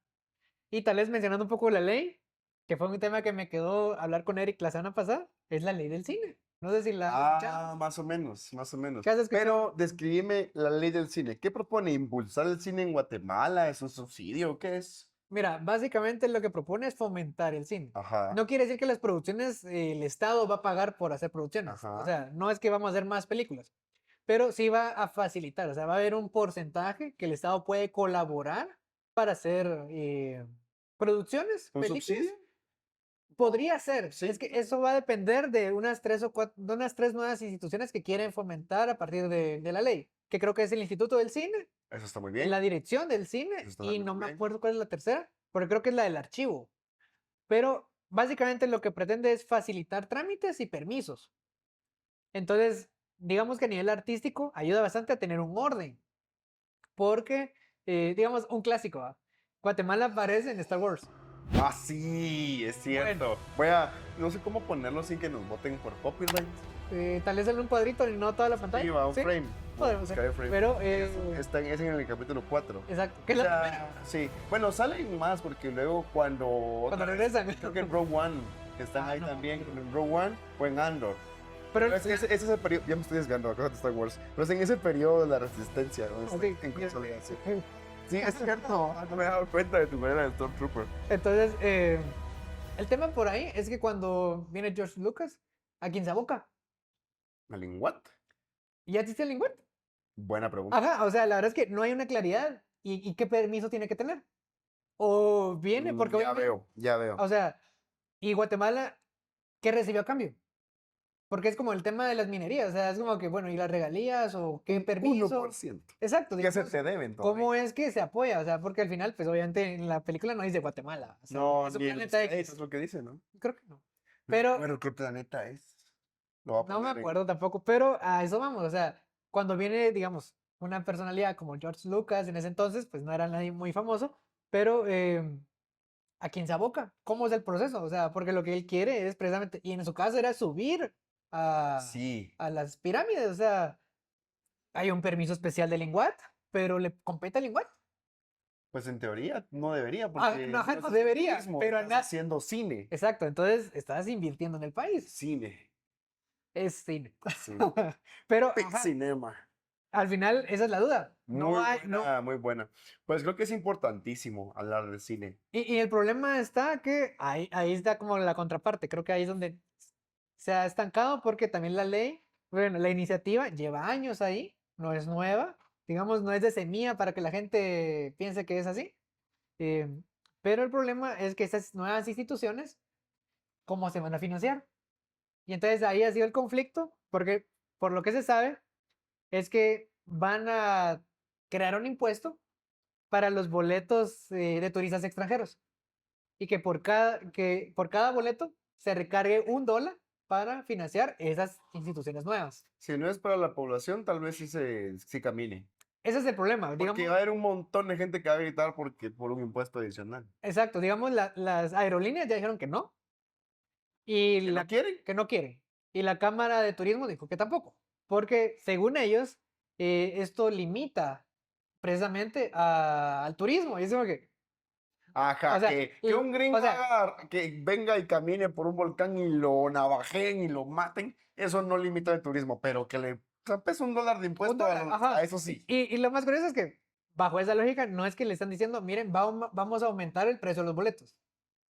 Y tal vez mencionando un poco la ley, que fue un tema que me quedó hablar con Eric la semana pasada, es la ley del cine. No sé si la has escuchado. Más o menos, más o menos. ¿Qué has escuchado? Pero describime la ley del cine. ¿Qué propone? ¿Impulsar el cine en Guatemala? ¿Es un subsidio? ¿Qué es? Mira, básicamente lo que propone es fomentar el cine. Ajá, No quiere decir que las producciones, el Estado va a pagar por hacer producciones. O ajá. sea, no es que vamos a hacer más películas, pero sí va a facilitar. O sea, va a haber un porcentaje que el Estado puede colaborar para hacer producciones, ¿Un películas. subsidio? Podría ser. Es Sí, que eso va a depender de unas tres o cuatro, de unas tres nuevas instituciones que quieren fomentar a partir de la ley, que creo que es el Instituto del Cine, eso está muy la bien. Dirección del Eso Cine está y también no muy me bien. acuerdo cuál es la tercera, porque creo que es la del archivo. Pero básicamente lo que pretende es facilitar trámites y permisos. Entonces, digamos que a nivel artístico ayuda bastante a tener un orden, porque, digamos, un clásico, ¿va? Guatemala aparece en Star Wars. Ah, sí, es Bueno, cierto. no sé cómo ponerlo sin que nos voten por copyright. tal vez en un cuadrito y no toda la Sí, pantalla. va, un Sí, frame. podemos Buscar hacer. el frame. Pero, Es en el capítulo 4. exacto, que O es la sea, primera, sí. Bueno, salen más porque luego cuando cuando otra vez, regresan. creo que en Rogue One, que están Ah, ahí no, también, pero- en Rogue One o en Andor. Pero, Pero ese es el periodo, ya me estoy desviando acá de Star Wars, pero es en ese periodo de la resistencia, donde está así, en ya. consolidación. Sí, es cierto, no me he dado cuenta de tu manera de Stormtrooper. Entonces, el tema por ahí es que cuando viene George Lucas, ¿a quién se aboca? ¿Malin what? ¿Y ya existe el lingüete? Buena pregunta. Ajá, o sea, la verdad es que no hay una claridad. ¿Y qué permiso tiene que tener? O viene, porque Ya obviamente, veo, ya veo. o sea, ¿y Guatemala qué recibió a cambio? Porque es como el tema de las minerías, o sea, es como que, bueno, ¿y las regalías o qué Un permiso? 1%. Exacto, ¿Qué se digamos, te deben todavía? ¿cómo es que se apoya? O sea, porque al final, pues obviamente en la película no dice Guatemala, o sea, No, es un ni en los planeta créditos X. es lo que dice, ¿no? Creo que no. Pero Bueno, ¿qué planeta es? Lo va a no me poner en... acuerdo tampoco, pero a eso vamos, o sea, cuando viene, digamos, una personalidad como George Lucas en ese entonces, pues no era nadie muy famoso, pero ¿a quién se aboca? ¿Cómo es el proceso? O sea, porque lo que él quiere es precisamente, y en su caso era subir Sí, a las pirámides, o sea, hay un permiso especial de Linguat, pero le compete a Linguat. pues en teoría no debería, Ah, porque no, no ajá, no estás haciendo debería, turismo, pero estás haciendo cine. exacto, entonces estás invirtiendo en el país, Cine, es cine. sí. Pero, Big ajá, Cinema. al final esa es la duda. No Muy hay, no, buena, muy buena. Pues creo que es importantísimo hablar de cine. y el problema está que ahí está como la contraparte. Creo que ahí es donde se ha estancado porque también la ley, bueno, la iniciativa lleva años ahí, no es nueva, digamos, no es de semilla para que la gente piense que es así. eh, pero el problema es que estas nuevas instituciones, ¿cómo se van a financiar? Y entonces ahí ha sido el conflicto, porque por lo que se sabe es que van a crear un impuesto para los boletos de turistas extranjeros. Y que por cada boleto se recargue $1 para financiar esas instituciones nuevas. Si no es para la población, tal vez sí camine. Ese es el problema, Porque digamos, va a haber un montón de gente que va a gritar por un impuesto adicional. exacto, digamos, las aerolíneas ya dijeron que no, y ¿Que no la quieren? que no quieren. Y la Cámara de Turismo dijo que tampoco, porque según ellos, esto limita precisamente al turismo. Y es como que, o Ajá, sea, que un o gringo sea, que venga y camine por un volcán y lo navajen y lo maten, eso no limita el turismo, pero que le zapes $1 de impuesto $1, a ajá. eso sí. Y lo más curioso es que, bajo esa lógica, no es que le están diciendo, miren, vamos a aumentar el precio de los boletos.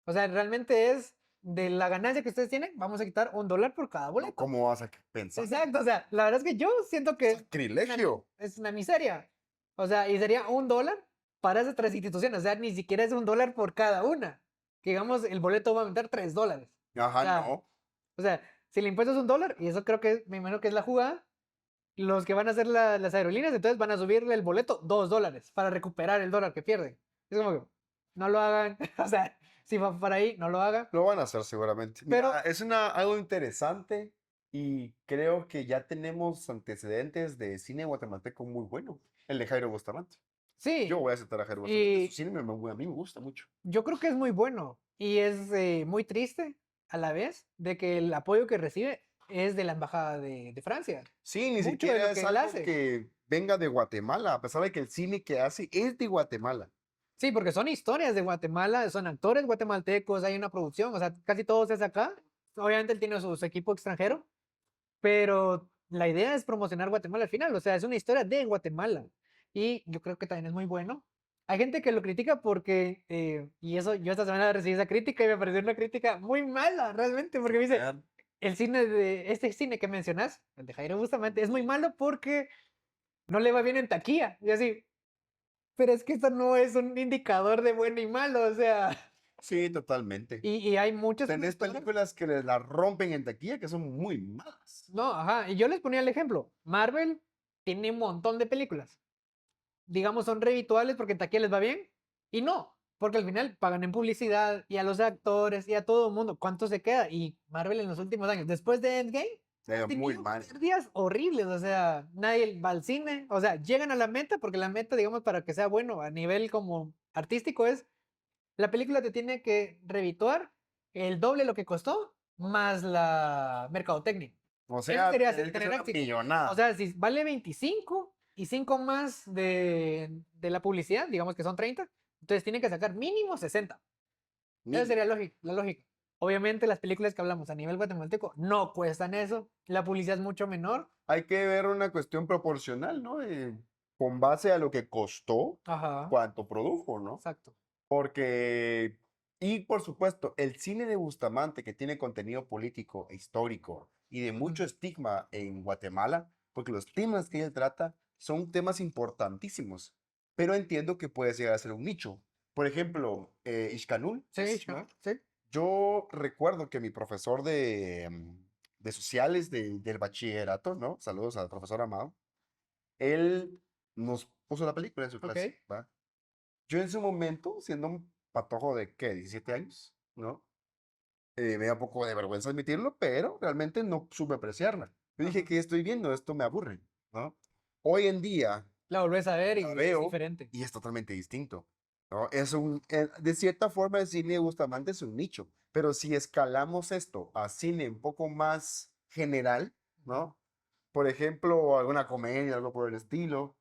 O sea, realmente es de la ganancia que ustedes tienen, vamos a quitar $1 por cada No, boleto. ¿cómo vas a pensar? Exacto, o sea, la verdad es que yo siento que Sacrilegio. es una miseria. O sea, y sería $1 para esas tres instituciones. O sea, ni siquiera es $1 por cada una. Que digamos, el boleto va a aumentar $3. O Ajá, sea, no. o sea, si el impuesto es $1, y eso creo que me imagino que es la jugada, los que van a hacer las aerolíneas, entonces van a subirle el boleto $2 para recuperar el dólar que pierden. Es como que no lo hagan, o sea, si va para ahí, no lo hagan. Lo van a hacer seguramente. Pero Mira, es algo interesante y creo que ya tenemos antecedentes de cine guatemalteco muy bueno. El de Jairo Bustamante. Yo sí, voy a aceptar a Jairo Bustamante. Su y cine a mí me gusta mucho. yo creo que es muy bueno y es muy triste a la vez de que el apoyo que recibe es de la Embajada de Francia. Sí, ni Mucho de siquiera lo es que él algo hace. que venga de Guatemala, a pesar de que el cine que hace es de Guatemala. Sí, porque son historias de Guatemala, son actores guatemaltecos, hay una producción, o sea, casi todo es acá. Obviamente él tiene su equipo extranjero, pero la idea es promocionar Guatemala al final, o sea, es una historia de Guatemala. Y yo creo que también es muy bueno. Hay gente que lo critica porque, y eso, yo esta semana recibí esa crítica y me pareció una crítica muy mala, realmente, porque me dice, Vean, el cine de, este cine que mencionas, el de Jairo Bustamante, es muy malo porque no le va bien en taquilla. Y así, pero es que esto no es un indicador de bueno y malo, o sea, sí, totalmente. y hay muchas Tenés productoras. películas que les la rompen en taquilla que son muy malas. No, ajá, y yo les ponía el ejemplo. Marvel tiene un montón de películas. Digamos, son revituales porque en taquilla les va bien. Y no, porque al final pagan en publicidad y a los actores y a todo el mundo. ¿Cuánto se queda? Y Marvel en los últimos años, después de Endgame, Se ha ve muy tenido mal. pérdidas horribles. O sea, nadie va al cine. O sea, llegan a la meta porque la meta, digamos, para que sea bueno a nivel como artístico es la película te tiene que revituar el doble lo que costó más la mercadotecnia. O Eso sea, sería tenés que hacer tener una éxito. O millonada. sea, si vale 25 y 5 más de la publicidad, digamos que son 30, entonces tienen que sacar mínimo 60. Esa Mínimo. sería la lógica. Obviamente las películas que hablamos a nivel guatemalteco no cuestan eso, la publicidad es mucho menor. Hay que ver una cuestión proporcional, ¿no? Con base a lo que costó, Ajá, cuánto produjo, ¿no? exacto. Porque, y por supuesto, el cine de Bustamante, que tiene contenido político e histórico y de Ujú, mucho estigma en Guatemala, porque los temas que él trata son temas importantísimos, pero entiendo que puede llegar a ser un nicho. Por ejemplo, Ixcanul, sí, ¿no? sí. Yo recuerdo que mi profesor de sociales del bachillerato, ¿no? Saludos al profesor Amado, él nos puso la película en su Ok. clase, ¿va? Yo en su momento, siendo un patojo de, ¿qué? 17 años, ¿no? Me da un poco de vergüenza admitirlo, pero realmente no supe apreciarla. Yo dije, Ajá. ¿qué estoy viendo? Esto me aburre, ¿no? Hoy en día La volvés a ver y la es veo diferente. y es totalmente distinto, ¿no? De cierta forma el cine de Bustamante es un nicho, pero si escalamos esto a cine un poco más general, ¿no? Por ejemplo, alguna comedia, algo por el estilo,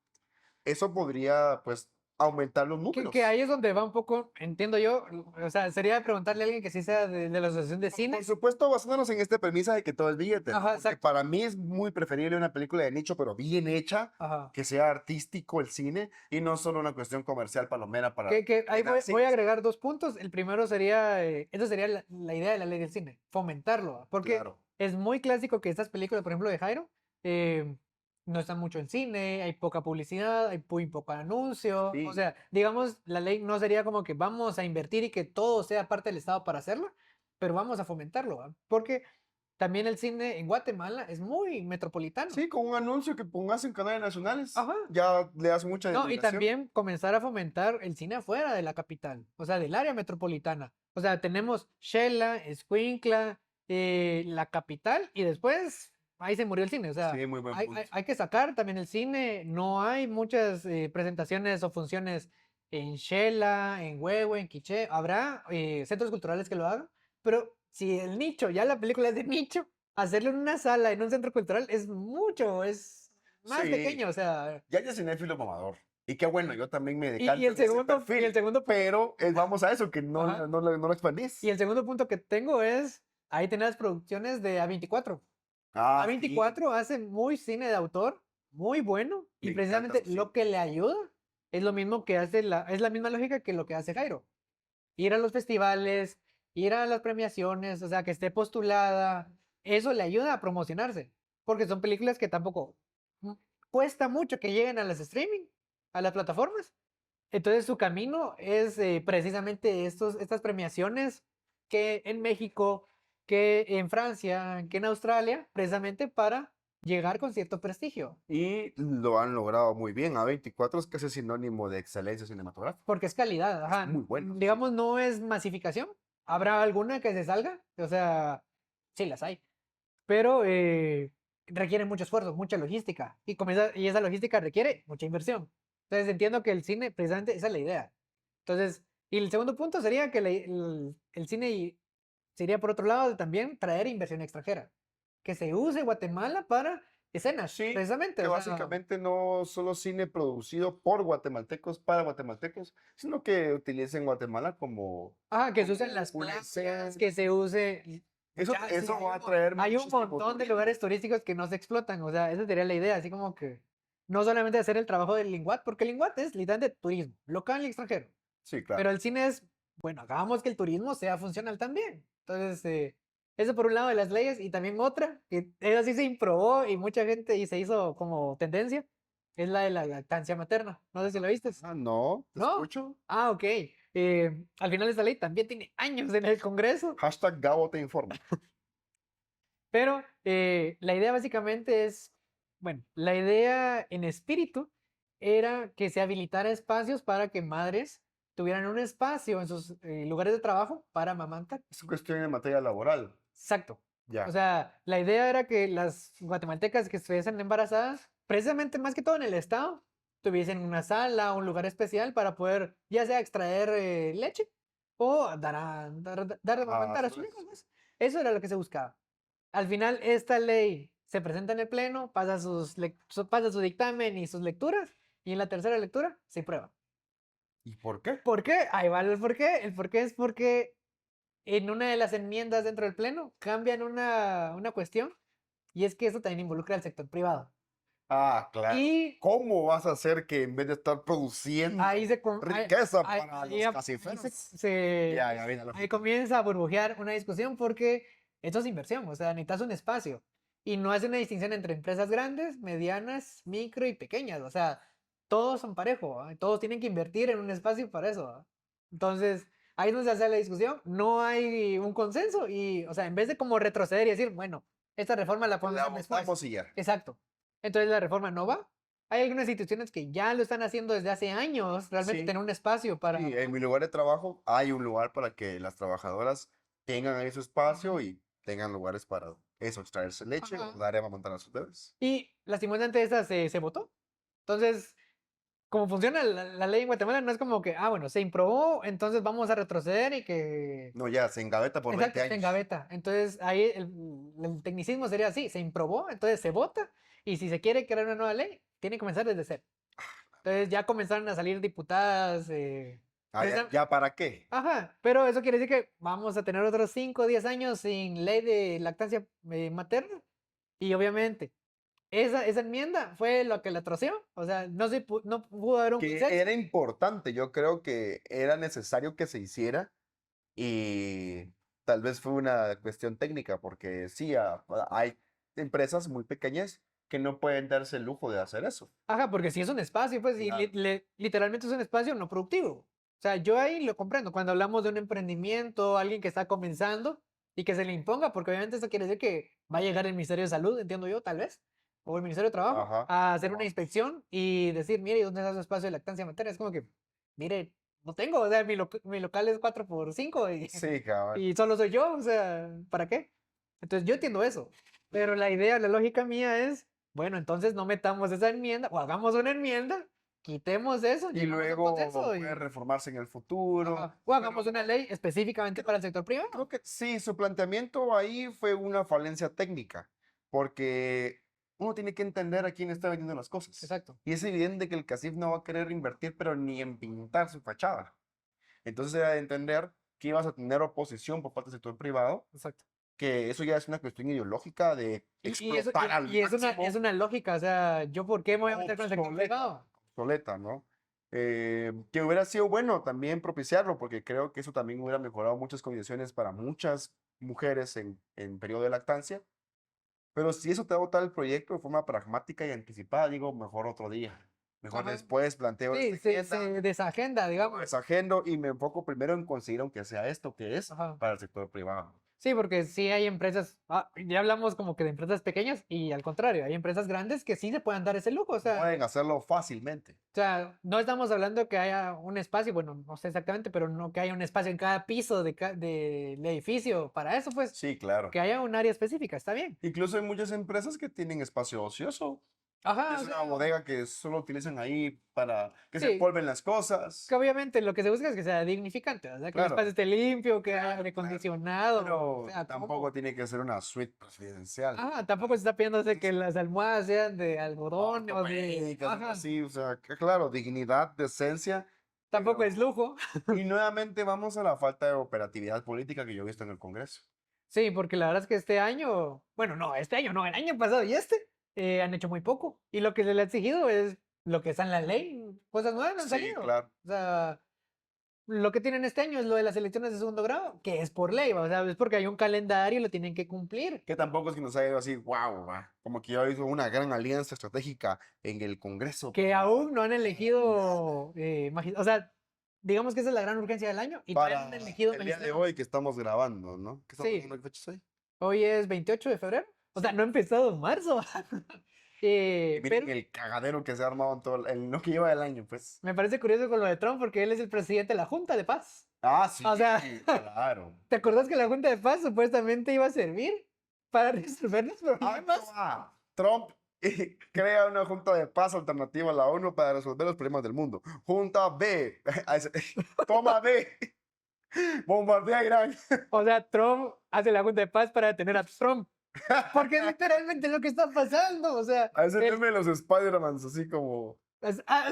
eso podría, pues, aumentar los Que números. ahí es donde va un poco, entiendo yo, o sea, sería preguntarle a alguien que sí sea de la asociación de Por cine. supuesto, basándonos en esta premisa de que todo es billete, ¿no? Ajá, Porque exacto. para mí es muy preferible una película de nicho, pero bien hecha, Ajá. que sea artístico el cine y no solo una cuestión comercial palomera para Que ahí llenar voy a cines. agregar dos puntos. El primero sería, esa sería la idea de la ley del cine, fomentarlo, ¿va? Porque Claro. es muy clásico que estas películas, por ejemplo, de Jairo, eh, no están mucho en cine, hay poca publicidad, hay muy poco anuncio. O Sí. sea, digamos, la ley no sería como que vamos a invertir y que todo sea parte del Estado para hacerlo, pero vamos a fomentarlo, ¿va? Porque también el cine en Guatemala es muy metropolitano. Sí, con un anuncio que pongas en canales nacionales, Ajá. ya le das mucha No, y divulgación. también comenzar a fomentar el cine afuera de la capital, o sea, del área metropolitana. O sea, tenemos Shela, Escuintla, la capital, y después ahí se murió el cine. O sea, Sí, muy buen punto. hay que sacar también el cine. No hay muchas presentaciones o funciones en Shela, en Huehue, en Quiché. Habrá centros culturales que lo hagan, pero si el nicho, ya la película es de nicho, hacerlo en una sala, en un centro cultural, es mucho, es más Sí, pequeño, o sea. ya es cinéfilo mamador. Y qué bueno, yo también me Y decanto en ese y el perfil. segundo punto, Pero vamos a eso, que no, ajá, no lo y expandís. el segundo punto que tengo es, ahí tenés producciones de A24. Ah, sí, A24 hace muy cine de autor, muy bueno, y me encanta precisamente su lo cine. que le ayuda es lo mismo que hace es la misma lógica que lo que hace Jairo. Ir a los festivales, ir a las premiaciones, o sea, que esté postulada, eso le ayuda a promocionarse, porque son películas que tampoco mm, cuesta mucho que lleguen a las streaming, a las plataformas. Entonces su camino es precisamente estas premiaciones que en México, que en Francia, que en Australia, precisamente para llegar con cierto prestigio, Y lo han logrado muy bien. A24 es casi sinónimo de excelencia cinematográfica. porque es calidad, Es ajá. muy bueno, sí. Digamos, no es masificación. Habrá alguna que se salga, o sea, sí las hay, pero requiere mucho esfuerzo, mucha logística, y esa logística requiere mucha inversión. Entonces entiendo que el cine, precisamente, esa es la idea. Entonces, y el segundo punto sería que el cine sería por otro lado de también traer inversión extranjera, que se use Guatemala para escenas, Sí, precisamente. que O sea, básicamente no solo cine producido por guatemaltecos para guatemaltecos, sino que utilicen Guatemala como, que se usen como las una playas, escena. que se use. Eso, Mucha, sí, eso va a traer hay un muchísimo montón de turismo. lugares turísticos que no se explotan. O sea, esa sería la idea. Así como que no solamente hacer el trabajo del Linguat, porque el Linguat es literalmente turismo, local y extranjero. Sí, Pero claro. el cine es, bueno, hagamos que el turismo sea funcional también. Entonces, eso por un lado de las leyes. Y también otra, que esa sí se improbó y mucha gente y se hizo como tendencia, es la de la lactancia materna. No sé si lo viste. Ah, no, te ¿No? escucho. Ah, ok. Al final esta ley también tiene años en el Congreso, Hashtag Gabo te informa. pero la idea básicamente es, bueno, la idea en espíritu era que se habilitara espacios para que madres tuvieran un espacio en sus lugares de trabajo para amamantar. Es cuestión de materia laboral. Exacto. O Ya. sea, la idea era que las guatemaltecas que estuviesen embarazadas, precisamente más que todo en el estado, tuviesen una sala, un lugar especial para poder ya sea extraer leche o dar de Ah, amamantar a sus hijos, pues. Eso era lo que se buscaba. Al final, esta ley se presenta en el pleno, pasa su dictamen y sus lecturas, y en la tercera lectura se prueba. ¿Y por qué? ¿Por qué? Ahí va el porqué. El porqué es porque en una de las enmiendas dentro del pleno cambian una cuestión, y es que eso también involucra al sector privado. Ah, claro. Y ¿Cómo vas a hacer que en vez de estar ahí produciendo se, riqueza ahí, para los ahí casiferos? Ya viene la ahí lógica. comienza a burbujear una discusión porque esto es inversión, o sea, necesitas un espacio. Y no hace una distinción entre empresas grandes, medianas, micro y pequeñas. O sea, todos son parejos, ¿va? Todos tienen que invertir en un espacio para eso, ¿va? Entonces, ahí es donde se hace la discusión. No hay un consenso y, o sea, en vez de como retroceder y decir, bueno, esta reforma la podemos La hacer después. votamos y ya. Exacto. Entonces la reforma no va. Hay algunas instituciones que ya lo están haciendo desde hace años, realmente Sí, tener un espacio para... sí, en mi lugar de trabajo hay un lugar para que las trabajadoras tengan ahí su espacio Ujú. y tengan lugares para eso, extraerse leche o Ajá. dar a amamantar a sus bebés. Y lastimosamente esa se votó. Entonces, como funciona la ley en Guatemala, no es como que, ah, bueno, se improbó, entonces vamos a retroceder y que... No, ya, se engaveta por 20 Exacto, se años. engaveta. Entonces, ahí el tecnicismo sería así, se improbó, entonces se vota, y si se quiere crear una nueva ley, tiene que comenzar desde cero. Entonces ya comenzaron a salir diputadas, Ah, ya, ¿ya para qué? ajá, pero eso quiere decir que vamos a tener otros 5 o 10 años sin ley de lactancia materna. Y obviamente, esa enmienda fue lo que la troceó. O sea, no pudo haber un Que consenso. era importante, yo creo que era necesario que se hiciera y tal vez fue una cuestión técnica, porque sí, hay empresas muy pequeñas que no pueden darse el lujo de hacer eso. Ajá, porque si es un espacio, pues, y Claro. literalmente es un espacio no productivo. O sea, yo ahí lo comprendo. Cuando hablamos de un emprendimiento, alguien que está comenzando y que se le imponga, porque obviamente eso quiere decir que va a llegar el Ministerio de Salud, entiendo yo, tal vez, o el Ministerio de Trabajo, Ajá. a hacer una inspección y decir, mire, ¿dónde está su espacio de lactancia materna? Es como que, mire, no tengo, o sea, mi local es 4x5 y, Sí, cabal. y solo soy yo, o sea, ¿para qué? Entonces yo entiendo eso, pero la idea, la lógica mía es, bueno, entonces no metamos esa enmienda o hagamos una enmienda, quitemos eso, Y llegamos a un luego consenso puede y, reformarse en el futuro. ajá, o Pero hagamos una ley específicamente para el sector creo privado. que sí, su planteamiento ahí fue una falencia técnica, porque uno tiene que entender a quién está vendiendo las cosas. Exacto, Y es evidente que el CACIF no va a querer invertir, pero ni en pintar su fachada. Entonces era de entender que ibas a tener oposición por parte del sector privado, exacto. que eso ya es una cuestión ideológica de Eso, explotar al y es máximo, una lógica, o sea, ¿yo por qué me voy a meter con el sector obsoleta, privado? obsoleta, ¿no? Que hubiera sido bueno también propiciarlo, porque creo que eso también hubiera mejorado muchas condiciones para muchas mujeres en periodo de lactancia. Pero si eso te va a botar el proyecto de forma pragmática y anticipada, digo, mejor otro día. Mejor Ajá. después planteo esta Sí, enmienda, se desagenda, digamos. desagendo y me enfoco primero en conseguir, aunque sea esto que es, Ajá. para el sector privado. Sí, porque sí hay empresas, ya hablamos como que de empresas pequeñas y al contrario, hay empresas grandes que sí se pueden dar ese lujo, Pueden hacerlo fácilmente. o sea, no estamos hablando que haya un espacio, bueno, no sé exactamente, pero no que haya un espacio en cada piso del edificio para eso, pues, Sí, claro. que haya un área específica, está bien. Incluso hay muchas empresas que tienen espacio ocioso. Ajá, Es o una sea, bodega que solo utilizan ahí para que se sí, polven las cosas. que obviamente lo que se busca es que sea dignificante, o sea, que el espacio Claro, esté limpio, que haya aire acondicionado, o pero sea, tampoco ¿cómo? tiene que ser una suite presidencial. Ajá, tampoco se está pidiéndose que las almohadas sean de algodón o de... Ortopédicas, algo Ajá, así, o sea, que claro, dignidad, decencia, tampoco pero... es lujo. Y nuevamente vamos a la falta de operatividad política que yo he visto en el Congreso. Sí, porque la verdad es que este año, bueno, no, este año no, el año pasado y han hecho muy poco. Y lo que se le ha exigido es lo que está en la ley, cosas nuevas no han Sí, salido. claro. O sea, lo que tienen este año es lo de las elecciones de segundo grado, que es por ley, o sea, es porque hay un calendario y lo tienen que cumplir. Que tampoco es que nos haya ido así, wow, como que ya hizo una gran alianza estratégica en el Congreso Que aún no han elegido, o sea, digamos que esa es la gran urgencia del año y todavía no han para elegido el día de magistrados. hoy que estamos grabando, ¿no? ¿Qué estamos Sí, grabando? ¿Qué fecha es hoy? hoy es 28 de febrero, o sea, Sí. no ha empezado marzo. Y miren Pero el cagadero que se ha armado en todo el no que lleva el año, pues. me parece curioso con lo de Trump porque él es el presidente de la Junta de Paz. Ah, sí, O sea, claro. ¿te acordás que la Junta de Paz supuestamente iba a servir para resolver los Acto problemas? A. Trump crea una junta de paz alternativa a la ONU para resolver los problemas del mundo. Junta B. Toma B. Bombardea a Irán. O sea, Trump hace la Junta de Paz para detener a Trump. Porque es literalmente lo que está pasando. O sea, A ese él, meme de los Spider-Mans, así como.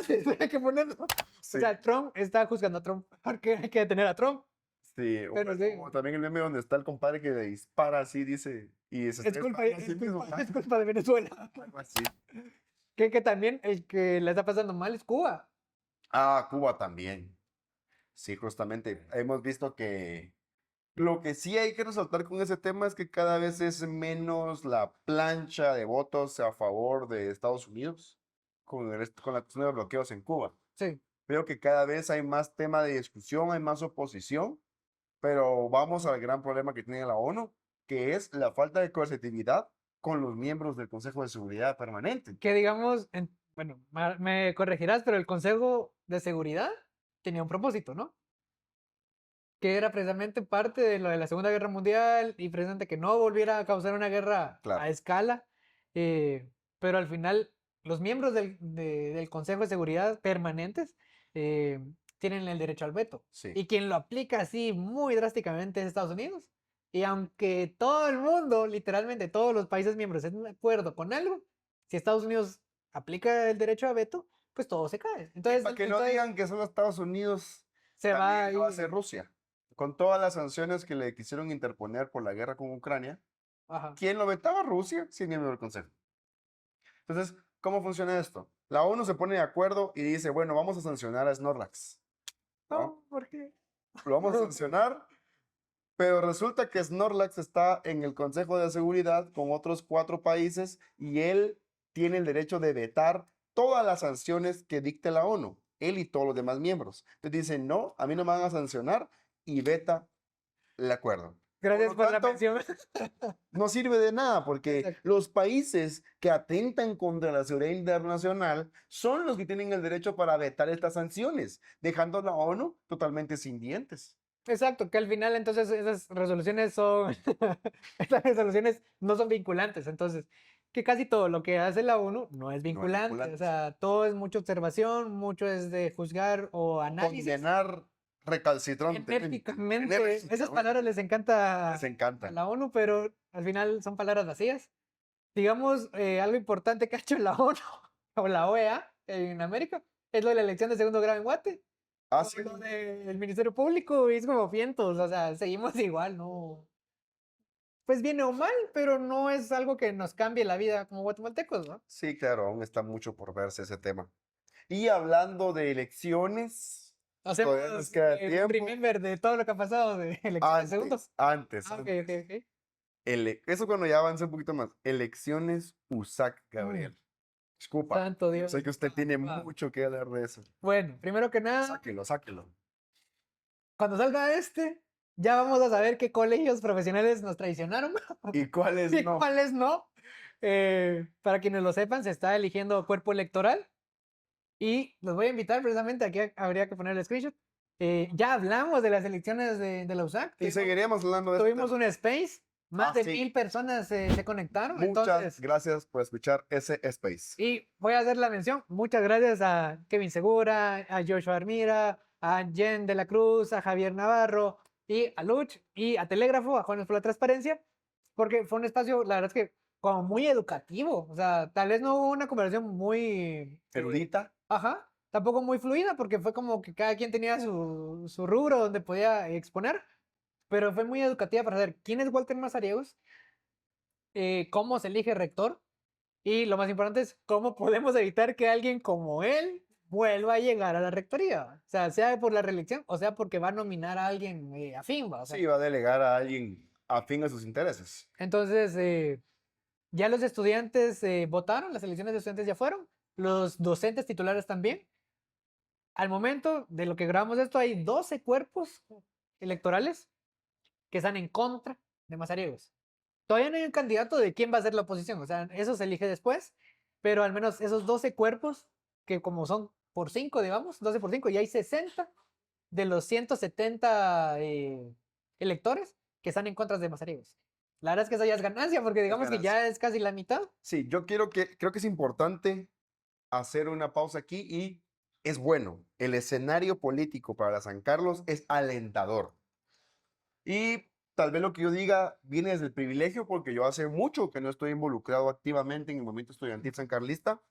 sí, hay que ponerlo. O Sí, sea, Trump está juzgando a Trump porque hay que detener a Trump. sí. Pero sí, O también el meme donde está el compadre que le dispara así, dice. Y se está es culpa, disparando a sí mismo. es culpa de Venezuela. Algo así. Que también el que le está pasando mal es Cuba. Ah, Cuba también. Sí, justamente. Hemos visto que lo que sí hay que resaltar con ese tema es que cada vez es menos la plancha de votos a favor de Estados Unidos con la cuestión de bloqueos en Cuba. Sí. Veo que cada vez hay más tema de discusión, hay más oposición, pero vamos al gran problema que tiene la ONU, que es la falta de coercitividad con los miembros del Consejo de Seguridad Permanente. Que digamos, bueno, me corregirás, pero el Consejo de Seguridad tenía un propósito, ¿no? Que era precisamente parte de lo de la Segunda Guerra Mundial y precisamente que no volviera a causar una guerra Claro, a escala. Pero al final, los miembros del Consejo de Seguridad permanentes eh, tienen el derecho al veto. sí. Y quien lo aplica así muy drásticamente es Estados Unidos. Y aunque todo el mundo, literalmente todos los países miembros estén de acuerdo con algo, si Estados Unidos aplica el derecho a veto, pues todo se cae. Y Entonces, para que no digan que son Estados Unidos, se va también lo ahí. hace Rusia. Con todas las sanciones que le quisieron interponer por la guerra con Ucrania, Ajá. ¿quién lo vetaba? Rusia, sin miembro del Consejo. Entonces, ¿cómo funciona esto? La ONU se pone de acuerdo y dice, bueno, vamos a sancionar a Snorlax, ¿no? No, ¿por qué? Lo vamos a sancionar, pero resulta que Snorlax está en el Consejo de Seguridad con otros 4 países y él tiene el derecho de vetar todas las sanciones que dicte la ONU, él y todos los demás miembros. Entonces dice, no, a mí no me van a sancionar y veta el acuerdo. Por Gracias lo por la tanto, mención. no sirve de nada porque Exacto. los países que atentan contra la seguridad internacional son los que tienen el derecho para vetar estas sanciones, dejando a la ONU totalmente sin dientes. Exacto, que al final entonces esas resoluciones son, estas resoluciones no son vinculantes, entonces que casi todo lo que hace la ONU no es No es vinculante, o vinculante. sea, todo es mucha observación, mucho es de juzgar o análisis. Condenar recalcitrantemente, Enérgicamente, esas enérgicamente. palabras les encanta Les a encantan. la ONU, pero al final son palabras vacías. Digamos, algo importante que ha hecho la ONU o la OEA en América es lo de la elección de segundo grado en Guate. O Así, lo del Ministerio Público, y es como vientos, o sea, seguimos igual, ¿no? Pues viene o mal, pero no es algo que nos cambie la vida como guatemaltecos, ¿no? sí, claro, aún está mucho por verse ese tema. Y hablando de elecciones, todavía nos Hacemos queda un tiempo. remember de todo lo que ha pasado de elecciones de Antes, segundos. antes, Ah, ok, ok, antes. ok. Eso cuando ya avance un poquito más. Elecciones USAC, Mm, Gabriel. Disculpa, santo yo Dios. sé que usted tiene Va. mucho que hablar de eso. Bueno, primero que nada, Sáquelo, sáquelo. cuando salga ya vamos a saber qué colegios profesionales nos traicionaron ¿Y cuáles y no? cuáles no. Para quienes lo sepan, se está eligiendo cuerpo electoral y los voy a invitar precisamente, aquí habría que poner el screenshot. Ya hablamos de las elecciones de la USAC, Y seguiremos hablando de este tuvimos tema. un space Más de sí. 1000 personas se conectaron. Muchas Entonces, gracias por escuchar ese space. y voy a hacer la mención. Muchas gracias a Kevin Segura, a Joshua Armira, a Jen de la Cruz, a Javier Navarro y a Luch y a Telégrafo, a Jóvenes por la Transparencia, porque fue un espacio, la verdad es que como muy educativo. O sea, tal vez no hubo una conversación muy... Erudita. Ajá, tampoco muy fluida, porque fue como que cada quien tenía su rubro donde podía exponer, pero fue muy educativa para saber quién es Walter Mazariegos, cómo se elige rector, y lo más importante es cómo podemos evitar que alguien como él vuelva a llegar a la rectoría. O sea por la reelección, o sea porque va a nominar a alguien afín, ¿va? O sea, Sí, va a delegar a alguien afín a sus intereses. entonces, ya los estudiantes votaron, las elecciones de estudiantes ya fueron, los docentes titulares también. Al momento de lo que grabamos esto, hay 12 cuerpos electorales que están en contra de Mazariegos. Todavía no hay un candidato de quién va a ser la oposición, o sea, eso se elige después, pero al menos esos 12 cuerpos, que como son por 5, digamos, 12 por 5, y hay 60 de los 170 electores que están en contra de Mazariegos. La verdad es que eso ya es ganancia, porque digamos que ya es casi la mitad. Sí, creo que es importante hacer una pausa aquí y es bueno. El escenario político para San Carlos es alentador. Y tal vez lo que yo diga viene desde el privilegio, porque yo hace mucho que no estoy involucrado activamente en el movimiento estudiantil sancarlista,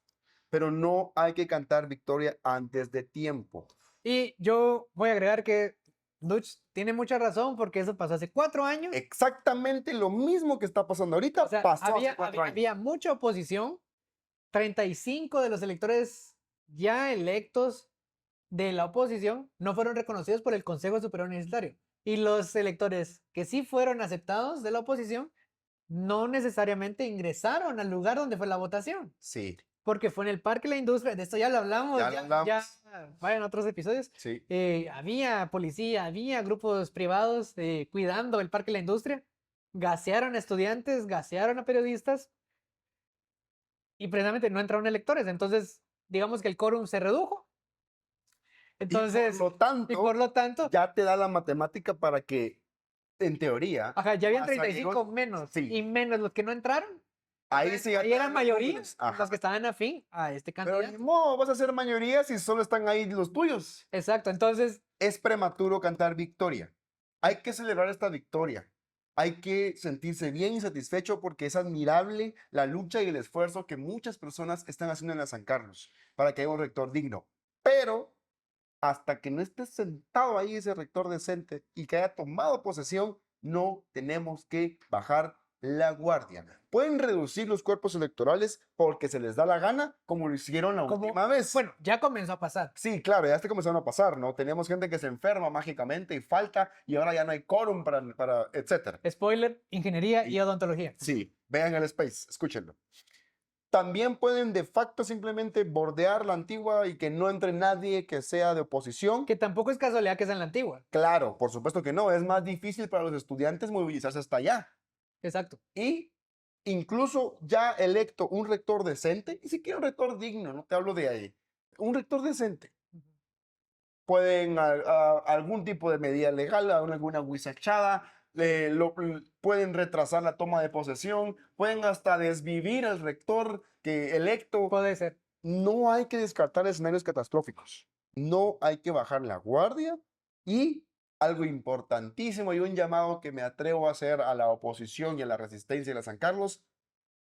pero no hay que cantar victoria antes de tiempo. Y yo voy a agregar que Dutch tiene mucha razón, porque eso pasó hace 4 años. Exactamente lo mismo que está pasando ahorita, O sea, pasó hace 4 años. había mucha oposición. 35 de los electores ya electos de la oposición no fueron reconocidos por el Consejo Superior Universitario. Y los electores que sí fueron aceptados de la oposición no necesariamente ingresaron al lugar donde fue la votación, Sí, porque fue en el Parque La Industria. De esto ya lo hablamos, ya lo hablamos. ya vayan a otros episodios. Sí. Había policía, había grupos privados cuidando el Parque La Industria, gasearon a estudiantes, gasearon a periodistas, y precisamente no entraron electores. Entonces, digamos que el quórum se redujo. Entonces, y por lo tanto, ya te da la matemática para que, en teoría, ajá, ya habían Mazariegos, 35 menos, sí, y menos los que no entraron. ahí sí ya Ahí te eran dan mayoría números. Ajá. los que estaban afín a este Pero candidato. ni modo, vas a hacer mayoría si solo están ahí los tuyos. Exacto, entonces, Es prematuro cantar victoria. Hay que celebrar esta victoria. Hay que sentirse bien y satisfecho, porque es admirable la lucha y el esfuerzo que muchas personas están haciendo en la San Carlos para que haya un rector digno. Pero hasta que no esté sentado ahí ese rector decente y que haya tomado posesión, no tenemos que bajar la guardia. Pueden reducir los cuerpos electorales porque se les da la gana, como lo hicieron la última vez. bueno, ya comenzó a pasar. Sí, claro, ya está comenzando a pasar, ¿no? Tenemos gente que se enferma mágicamente y falta, y ahora ya no hay quórum para etcétera. Spoiler, ingeniería y odontología. Sí, vean el space, escúchenlo. También pueden de facto simplemente bordear la antigua y que no entre nadie que sea de oposición. Que tampoco es casualidad que sea en la antigua. Claro, por supuesto que no. Es más difícil para los estudiantes movilizarse hasta allá. Exacto. Y incluso ya electo un rector decente, ni siquiera un rector digno, no te hablo de ahí, un rector decente. Pueden algún tipo de medida legal, alguna huizachada, pueden retrasar la toma de posesión, pueden hasta desvivir al rector electo. Puede ser. No hay que descartar escenarios catastróficos. No hay que bajar la guardia. Y algo importantísimo, y un llamado que me atrevo a hacer a la oposición y a la resistencia de la San Carlos: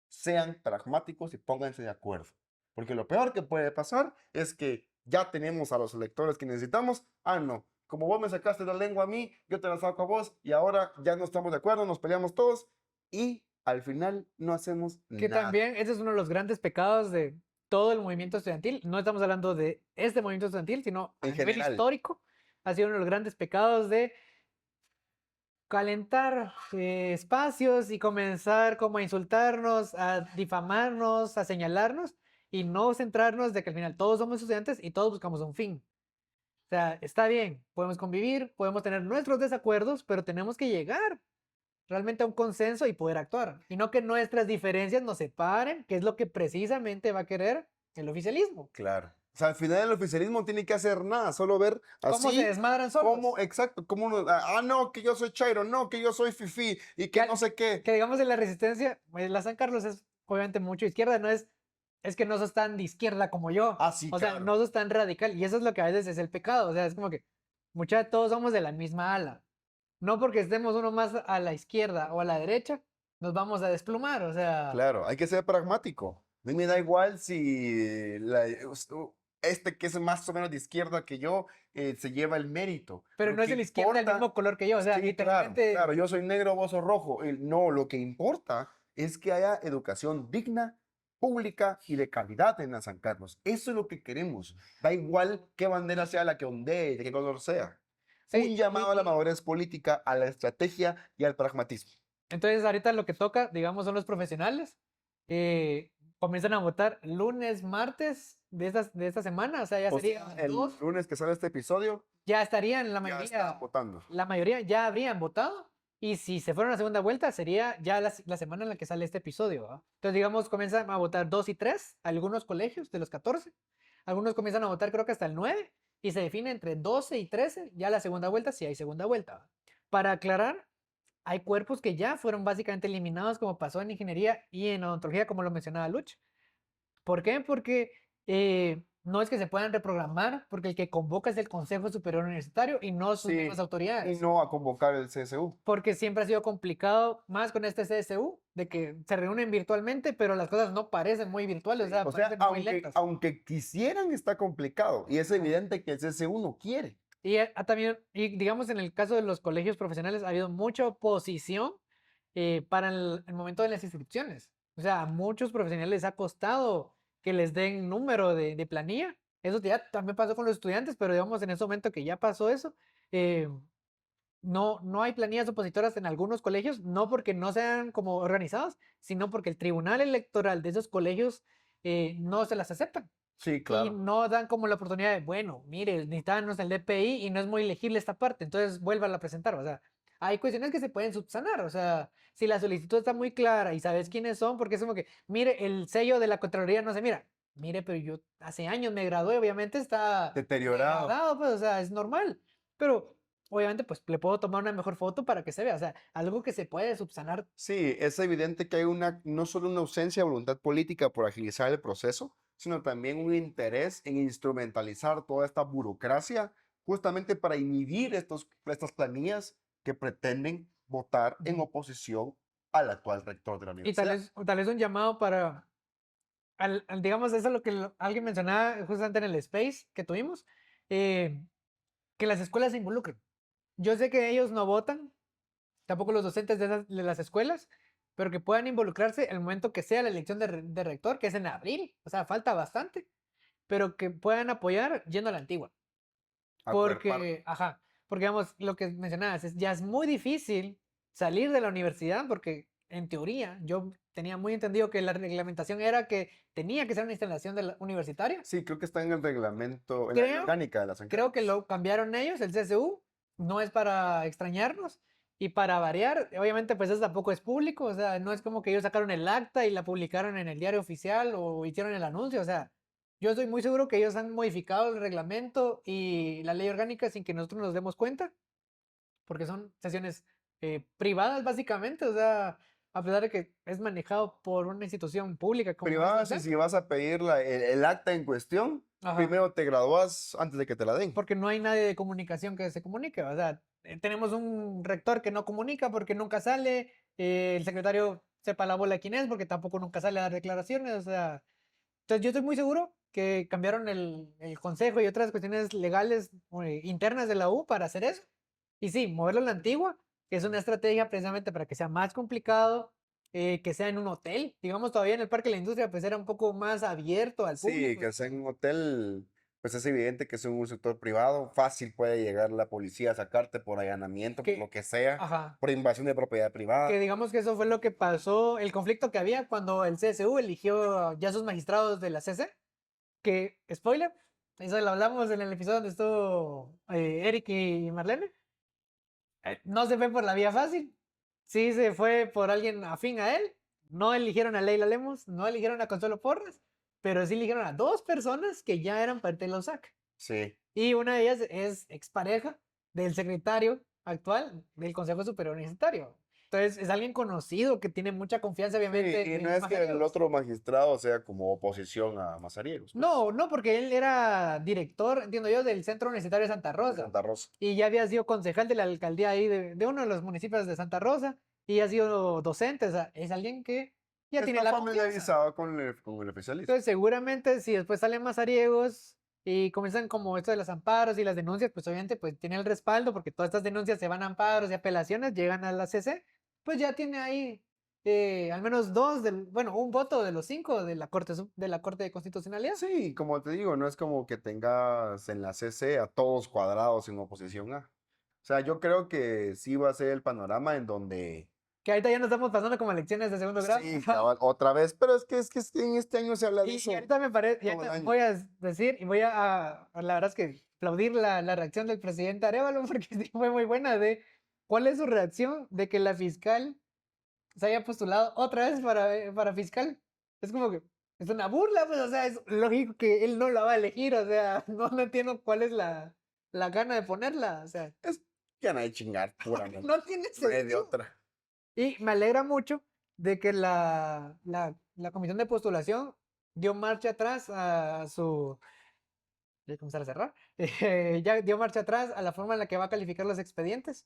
sean pragmáticos y pónganse de acuerdo. Porque lo peor que puede pasar es que ya tenemos a los electores que necesitamos. Ah, no, como vos me sacaste la lengua a mí, yo te la saco a vos, y ahora ya no estamos de acuerdo, nos peleamos todos y al final no hacemos Que nada. también ese es uno de los grandes pecados de todo el movimiento estudiantil. No estamos hablando de este movimiento estudiantil, sino a En nivel general. histórico. Ha sido uno de los grandes pecados de calentar espacios y comenzar como a insultarnos, a difamarnos, a señalarnos, y no centrarnos de que al final todos somos estudiantes y todos buscamos un fin. O sea, está bien, podemos convivir, podemos tener nuestros desacuerdos, pero tenemos que llegar realmente a un consenso y poder actuar. Y no que nuestras diferencias nos separen, que es lo que precisamente va a querer el oficialismo. Claro. O sea, al final el oficialismo tiene que hacer nada, solo ver ¿Cómo se así desmadran solos? cómo, exacto, cómo, no, que yo soy Chairo, no, que yo soy Fifi y que Que, no sé qué. que digamos en la resistencia, pues, la San Carlos es obviamente mucho izquierda, no es que no sos tan de izquierda como yo. Ah, sí, O sea, claro. no sos tan radical. Y eso es lo que a veces es el pecado. O sea, es como que todos somos de la misma ala. No porque estemos uno más a la izquierda o a la derecha, nos vamos a desplumar. O sea, Claro, hay que ser pragmático. A mí me da igual si este que es más o menos de izquierda que yo se lleva el mérito. pero Lo no es que el izquierda del importa, mismo color que yo. O sea, sí, claro, literalmente. claro, yo soy negro, vos sos rojo. No, lo que importa es que haya educación digna, pública y de calidad en la San Carlos. Eso es lo que queremos. Da igual qué bandera sea la que ondee, de qué color sea. Un Sí, llamado a la madurez política, a la estrategia y al pragmatismo. entonces ahorita lo que toca, digamos, son los profesionales. eh, Comienzan a votar lunes, martes de esta semana. O sea, ya O sería sea, el dos. lunes que sale este episodio, Ya estarían ya están votando. la mayoría ya habrían votado. Y si se fueron a segunda vuelta, sería ya la semana en la que sale este episodio, ¿va? Entonces, digamos, comienzan a votar 2 y 3, algunos colegios de los 14. Algunos comienzan a votar creo que hasta el 9. Y se define entre 12 y 13, ya la segunda vuelta, si hay segunda vuelta, ¿va? Para aclarar, hay cuerpos que ya fueron básicamente eliminados, como pasó en ingeniería y en odontología, como lo mencionaba Luch. ¿Por qué? Porque no es que se puedan reprogramar, porque el que convoca es el Consejo Superior Universitario y no sus mismas Sí, y autoridades. no a convocar el CSU. Porque siempre ha sido complicado, más con este CSU, de que se reúnen virtualmente, pero las cosas no parecen muy virtuales, o Sí, sea, o sea, parecen muy lentas. aunque quisieran, está complicado. Y es evidente que el CSU no quiere. Y también, y digamos, en el caso de los colegios profesionales, ha habido mucha oposición para el momento de las inscripciones. O sea, a muchos profesionales les ha costado que les den número de planilla. Eso ya también pasó con los estudiantes, pero digamos, en ese momento que ya pasó eso, eh, no hay planillas opositoras en algunos colegios, no porque no sean como organizados, sino porque el tribunal electoral de esos colegios no se las aceptan. Sí, Y claro. no dan como la oportunidad de, bueno, mire, necesitamos el DPI y no es muy legible esta parte, entonces vuélvala a presentar. O sea, hay cuestiones que se pueden subsanar. O sea, si la solicitud está muy clara y sabes quiénes son, porque es como que, mire, el sello de la Contraloría no se mira. Mire, pero yo hace años me gradué, obviamente está Deteriorado. degradado, pues, o sea, es normal. Pero obviamente, pues le puedo tomar una mejor foto para que se vea. O sea, algo que se puede subsanar. Sí, es evidente que hay no solo una ausencia de voluntad política por agilizar el proceso, sino también un interés en instrumentalizar toda esta burocracia justamente para inhibir estas planillas que pretenden votar en oposición al actual rector de la Y universidad. tal vez un llamado para digamos, eso es lo que alguien mencionaba justamente en el space que tuvimos, eh, que las escuelas se involucren. Yo sé que ellos no votan, tampoco los docentes de las escuelas, pero que puedan involucrarse el momento que sea la elección de rector, que es en abril, o sea, falta bastante, pero que puedan apoyar yendo a la antigua. Acuerpar. Porque, ajá, porque digamos, lo que mencionabas, ya es muy difícil salir de la universidad porque en teoría yo tenía muy entendido que la reglamentación era que tenía que ser una instalación universitaria. Sí, creo que está en el reglamento, en la ley Creo, orgánica de la San creo que Carlos. lo cambiaron ellos, el CSU, no es para extrañarnos y para variar, obviamente pues eso tampoco es público, o sea, no es como que ellos sacaron el acta y la publicaron en el diario oficial o hicieron el anuncio, o sea, yo estoy muy seguro que ellos han modificado el reglamento y la ley orgánica sin que nosotros nos demos cuenta, porque son sesiones privadas básicamente, o sea, a pesar de que es manejado por una institución pública como es la Privadas y SEP. si vas a pedir el acta en cuestión, Ajá. primero te gradúas antes de que te la den. Porque no hay nadie de comunicación que se comunique. O sea, tenemos un rector que no comunica porque nunca sale, el secretario sepa la bola quién es porque tampoco nunca sale a dar declaraciones. O sea, entonces yo estoy muy seguro que cambiaron el consejo y otras cuestiones legales internas de la U para hacer eso. Y sí, moverlo a la antigua, que es una estrategia precisamente para que sea más complicado, que sea en un hotel. Digamos, todavía en el Parque de la Industria, pues era un poco más abierto al Sí, público. que sea en un hotel, pues es evidente que es un sector privado, fácil puede llegar la policía a sacarte por allanamiento, por lo Que, que sea, ajá, por invasión de propiedad que privada. digamos que eso fue lo que pasó, el conflicto que había cuando el CSU eligió ya sus magistrados de la CC, que, spoiler, eso lo hablamos en el episodio donde estuvo Eric y Marlene, no se fue por la vía fácil, sí se fue por alguien afín a él, no eligieron a Leila Lemos, no eligieron a Consuelo Porras, pero sí eligieron a 2 personas que ya eran parte de la USAC. Sí. Y una de ellas es expareja del secretario actual del Consejo Superior Universitario. Entonces, es alguien conocido que tiene mucha confianza, Sí, obviamente, y no en es que el Mazariegos. otro magistrado sea como oposición a Mazariegos, pues, No, no, porque él era director, entiendo yo, del Centro Universitario de Santa de Rosa. Santa Rosa. Y ya había sido concejal de la alcaldía ahí de uno de los municipios de Santa Rosa. Y ha sido docente. O sea, es alguien que ya tiene Está la confianza. familiarizado con el especialista. Entonces, seguramente si después salen mazariegos y comienzan como esto de los amparos y las denuncias, pues obviamente pues tiene el respaldo porque todas estas denuncias se van a amparos y apelaciones, llegan a la CC, pues ya tiene ahí al menos bueno, un voto de los 5 de la de la Corte de Constitucionalidad. Sí, como te digo, no es como que tengas en la CC a todos cuadrados en oposición a. O sea, yo creo que sí va a ser el panorama en donde Que ahorita ya nos estamos pasando como elecciones de segundo grado. sí, cabal, otra vez, pero es que en este año se habla de Y eso ahorita me parece, y todo el ahorita año. voy a decir, y voy la verdad es que aplaudir la reacción del presidente Arévalo, porque sí fue muy buena, de cuál es su reacción de que la fiscal se haya postulado otra vez para fiscal. Es como que es una burla, pues, o sea, es lógico que él no la va a elegir, o sea, no entiendo cuál es la gana de ponerla, o sea, Es gana de chingar, puramente. no tiene No hay de sentido. otra. Y me alegra mucho de que la comisión de postulación dio marcha atrás a su... Ya comenzar a cerrar. Ya dio marcha atrás a la forma en la que va a calificar los expedientes,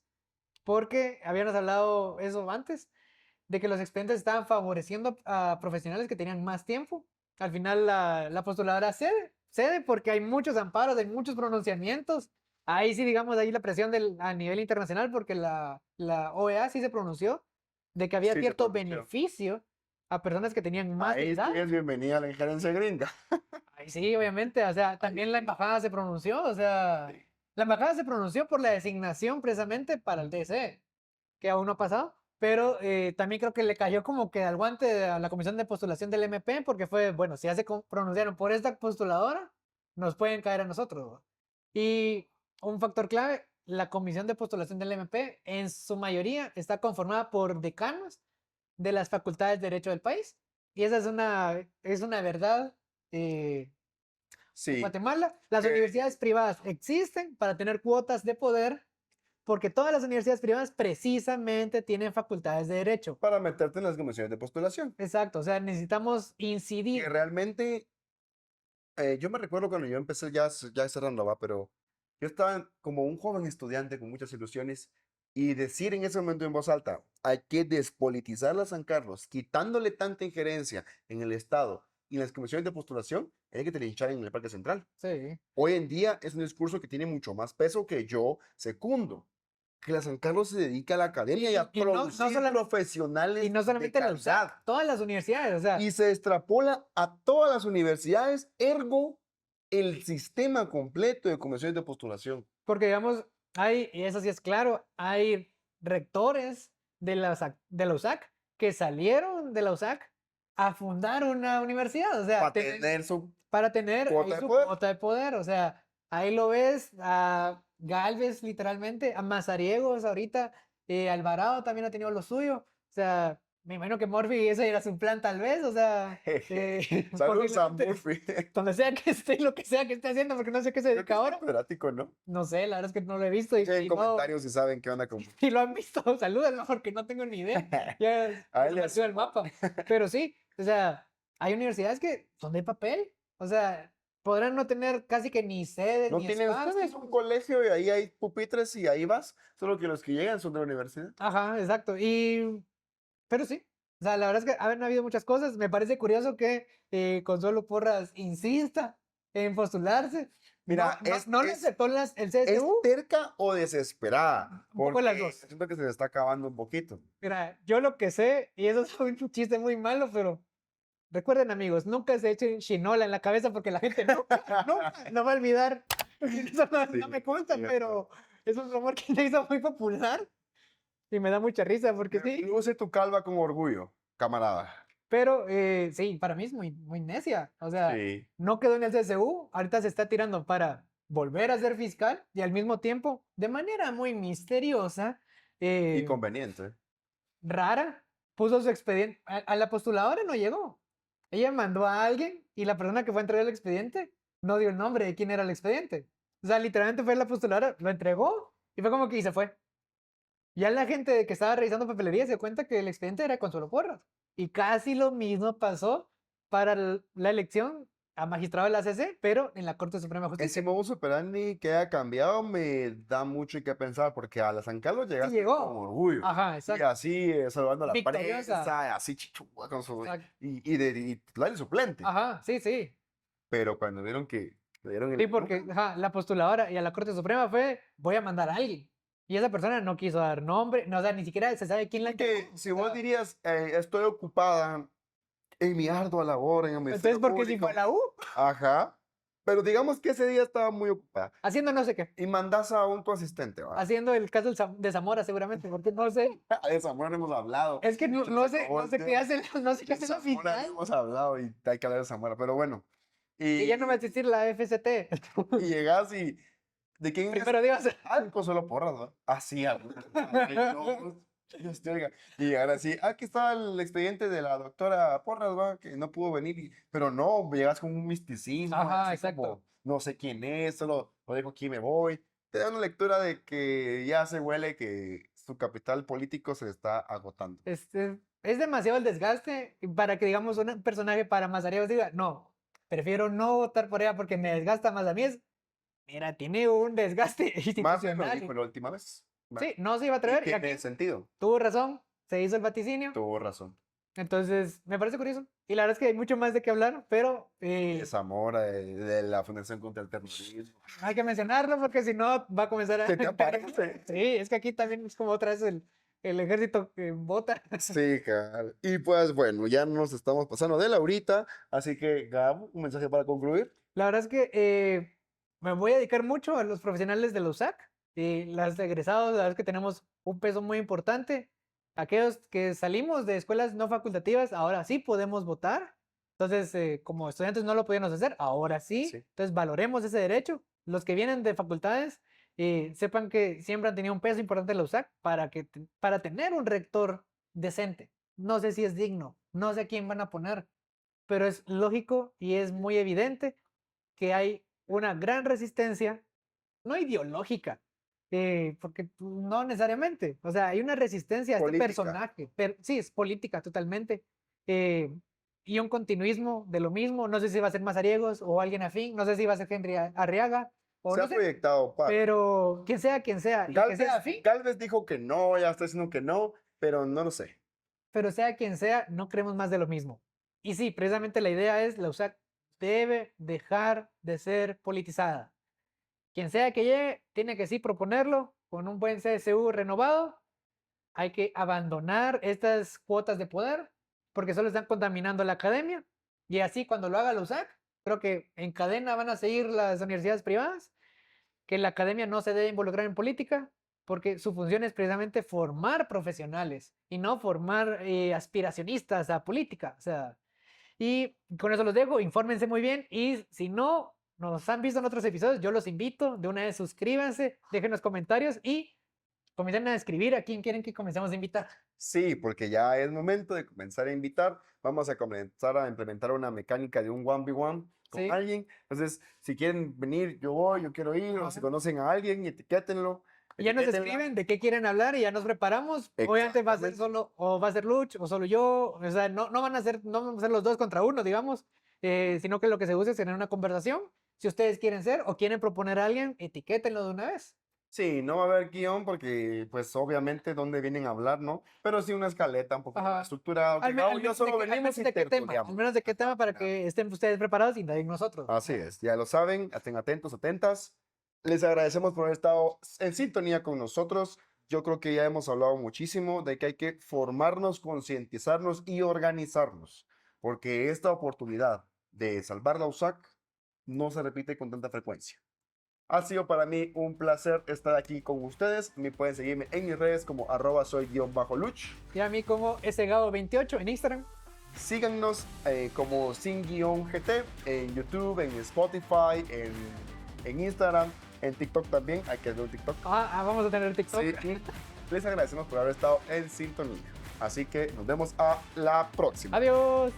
porque habíamos hablado eso antes, de que los expedientes estaban favoreciendo a profesionales que tenían más tiempo. Al final la postuladora cede porque hay muchos amparos, hay muchos pronunciamientos. Ahí sí, digamos, ahí la presión a nivel internacional, porque la OEA sí se pronunció de que había Sí, se cierto pronunció. beneficio a personas que tenían más Ahí sí edad. es bienvenida a la injerencia gringa. Ahí sí, obviamente, o sea, también la embajada se pronunció, o sea, Sí. la embajada se pronunció por la designación precisamente para el TSE, que aún no ha pasado, pero también creo que le cayó como que al guante a la comisión de postulación del MP, porque fue, bueno, si ya se pronunciaron por esta postuladora, nos pueden caer a nosotros, ¿va? Y un factor clave, la comisión de postulación del MP en su mayoría está conformada por decanos de las facultades de Derecho del país, y esa es una verdad. En Sí, Guatemala, las que universidades privadas existen para tener cuotas de poder porque todas las universidades privadas precisamente tienen facultades de derecho. para meterte en las comisiones de postulación. Exacto, o sea, necesitamos Que incidir. realmente, yo me recuerdo cuando yo empecé ya cerrando, va, pero yo estaba como un joven estudiante con muchas ilusiones y decir en ese momento en voz alta, hay que despolitizar la San Carlos, quitándole tanta injerencia en el Estado y en las comisiones de postulación, hay que te linchar en el Parque Central. Sí. Hoy en día es un discurso que tiene mucho más peso que yo secundo. Que la San Carlos se dedica a la academia y a Y no, producir y profesionales no de solamente la calidad. USAC, todas las universidades, o sea, Y se extrapola a todas las universidades, ergo el sistema completo de comisiones de postulación. porque digamos, y eso sí es claro, hay rectores de la USAC que salieron de la USAC a fundar una universidad, o sea, Para tener su para tener ahí cuota de su poder. cuota de poder, o sea, ahí lo ves a Galvez literalmente, a Mazariegos ahorita, Alvarado también ha tenido lo suyo, o sea, me imagino que Murphy ese era su plan tal vez, o sea, Saludos a posiblemente, Murphy. donde sea que esté, lo que sea que esté haciendo, porque no sé qué se Creo que dedica es ahora, catedrático, ¿no? no sé, la verdad es que no lo he visto Che, en y no, comentarios si saben qué onda con si lo han visto, salúdenlo porque no tengo ni idea, ya A él le desapareció del asumo. mapa, pero sí, o sea, hay universidades que son de papel, o sea, podrán no tener casi que ni sede ¿No ni tienen ustedes espacio. un colegio y ahí hay pupitres y ahí vas? Solo que los que llegan son de la universidad. Ajá, exacto. Pero sí, o sea, la verdad es que han habido muchas cosas. Me parece curioso que Consuelo Porras insista en postularse. Mira, No le aceptó el ¿es CSU. terca o desesperada? Un poco las Porque dos. siento que se le está acabando un poquito. Mira, yo lo que sé, y eso es un chiste muy malo, pero recuerden, amigos, nunca se echen chinola en la cabeza porque la gente nunca no va a olvidar. Eso Sí, no me consta, cierto. pero es un rumor que se hizo muy popular y me da mucha risa porque sí. Luce tu calva con orgullo, camarada. Pero sí, para mí es muy necia. O sea, Sí. no quedó en el CSU, ahorita se está tirando para volver a ser fiscal y al mismo tiempo, de manera muy misteriosa, Y conveniente. rara, puso su expediente. A la postuladora no llegó. Ella mandó a alguien y la persona que fue a entregar el expediente no dio el nombre de quién era el expediente. O sea, literalmente fue la postuladora, lo entregó y fue como que y se fue. Ya la gente que estaba revisando papelería se dio cuenta que el expediente era Consuelo Porras. Y casi lo mismo pasó para la elección a magistrado de la CC, pero en la Corte Suprema de Ese Justicia. modus operandi que ha cambiado me da mucho que pensar porque a la San Carlos Sí llegaste llegó. con orgullo. Ajá, Y exacto. así saludando a la Victoriosa. prensa, así chichúa con su. Exacto. Y titular y suplente. Ajá, sí, sí. Pero cuando vieron que le dieron Sí, el. porque ajá, la postuladora y a la Corte Suprema fue, voy a mandar a alguien. Y esa persona no quiso dar nombre, no, o sea, ni siquiera se sabe quién la Que entregó. si O vos sea, dirías, estoy ocupada en mi ardua labor en el entonces, Ministerio ¿por qué si Público. fue a la U? Ajá. Pero digamos que ese día estaba muy ocupada. Haciendo no sé qué. Y mandas a tu asistente, ¿va? Haciendo el caso de Zamora, seguramente, porque no sé. De esa no hemos hablado. Es que no, no sé, no sé qué hace, no sé qué De hace la Zamora no fiscal. hemos hablado y hay que hablar de Zamora, pero bueno. Y ya no va a existir la FCT. Y llegas y. ¿De quién es? Primero Dios. Ah, el Consuelo Porras, ¿no? Así, Dios te oiga. Y llegar así, aquí está el expediente de la doctora Porras, ¿va? Que no pudo venir. Pero no, llegas con un misticismo. Ajá, así exacto. como, no sé quién es, solo lo dejo aquí y me voy. Te da una lectura de que ya se huele que su capital político se está agotando. Es demasiado el desgaste para que, digamos, un personaje para Mazariegos diga, no, prefiero no votar por ella porque me desgasta más a mí. Mira, tiene un desgaste Más bien lo institucional. dijo la última vez. Sí, no se iba a Y atrever y tiene aquí sentido. tuvo razón, se hizo el vaticinio. Tuvo razón. Entonces, me parece curioso. Y la verdad es que hay mucho más de qué hablar, pero De Zamora, de la Fundación contra el Terrorismo. hay que mencionarlo porque si no va a comenzar a... ¿Qué te aparece? Sí, es que aquí también es como otra vez el ejército que vota. Sí, cabal. Y pues bueno, ya nos estamos pasando de la horita, así que Gab, un mensaje para concluir. La verdad es que me voy a dedicar mucho a los profesionales de la USAC y las egresados, la verdad es que tenemos un peso muy importante. Aquellos que salimos de escuelas no facultativas, ahora sí podemos votar. Entonces, como estudiantes no lo podíamos hacer, ahora sí. Sí. Entonces, valoremos ese derecho. Los que vienen de facultades, sepan que siempre han tenido un peso importante en la USAC para tener un rector decente. No sé si es digno, no sé a quién van a poner, pero es lógico y es muy evidente que hay una gran resistencia, no ideológica, porque no necesariamente, o sea, hay una resistencia a este Política. personaje, pero sí, es política totalmente, y un continuismo de lo mismo, no sé si va a ser Mazariegos o alguien afín, no sé si va a ser Henry Arriaga, o Se no ha sé, proyectado para. pero quien sea, y que sea afín, Galvez dijo que no, ya está diciendo que no, pero no lo sé. pero sea quien sea, no queremos más de lo mismo. Y sí, precisamente la idea es, la USAC debe dejar de ser politizada. Quien sea que llegue, tiene que sí proponerlo con un buen CSU renovado. Hay que abandonar estas cuotas de poder porque solo están contaminando la academia. Y así cuando lo haga la USAC, creo que en cadena van a seguir las universidades privadas, que la academia no se debe involucrar en política porque su función es precisamente formar profesionales y no formar aspiracionistas a política. O sea, y con eso los dejo, infórmense muy bien y si no nos han visto en otros episodios, yo los invito, de una vez suscríbanse, dejen los comentarios y comiencen a escribir a quién quieren que comencemos a invitar. Sí, porque ya es momento de comenzar a invitar. Vamos a comenzar a implementar una mecánica de un 1v1 con Sí. alguien. Entonces, si quieren venir, yo voy, yo quiero ir, o si conocen a alguien, etiquétenlo. Y ya nos etiquétenla. escriben de qué quieren hablar y ya nos preparamos. Obviamente va a ser Exactamente. solo, o va a ser Luch, o solo yo. O sea, no van a ser, no vamos a ser los dos contra uno, digamos, sino que lo que se use es tener una conversación. Si ustedes quieren ser o quieren proponer a alguien, etiquétenlo de una vez. Sí, no va a haber guión porque, pues, obviamente, dónde vienen a hablar, ¿no? Pero sí una escaleta un poco Ajá. más estructurada. Al Que Gabo y yo menos solo de al venimos menos y de qué tema, al tertuliamos. menos de qué tema para Ajá. que estén ustedes preparados y nadie nosotros. Así es, ya lo saben, estén atentos, atentas. Les agradecemos por haber estado en sintonía con nosotros. Yo creo que ya hemos hablado muchísimo de que hay que formarnos, concientizarnos y organizarnos, porque esta oportunidad de salvar la USAC no se repite con tanta frecuencia. Ha sido para mí un placer estar aquí con ustedes. Me pueden seguirme en mis redes como @soy_luch. Y a mí como sgado28 en Instagram. Síganos como sin-gt en YouTube, en Spotify, en Instagram, en TikTok también. Hay que hacer un TikTok. Vamos a tener TikTok. Sí, y les agradecemos por haber estado en sintonía. Así que nos vemos a la próxima. Adiós.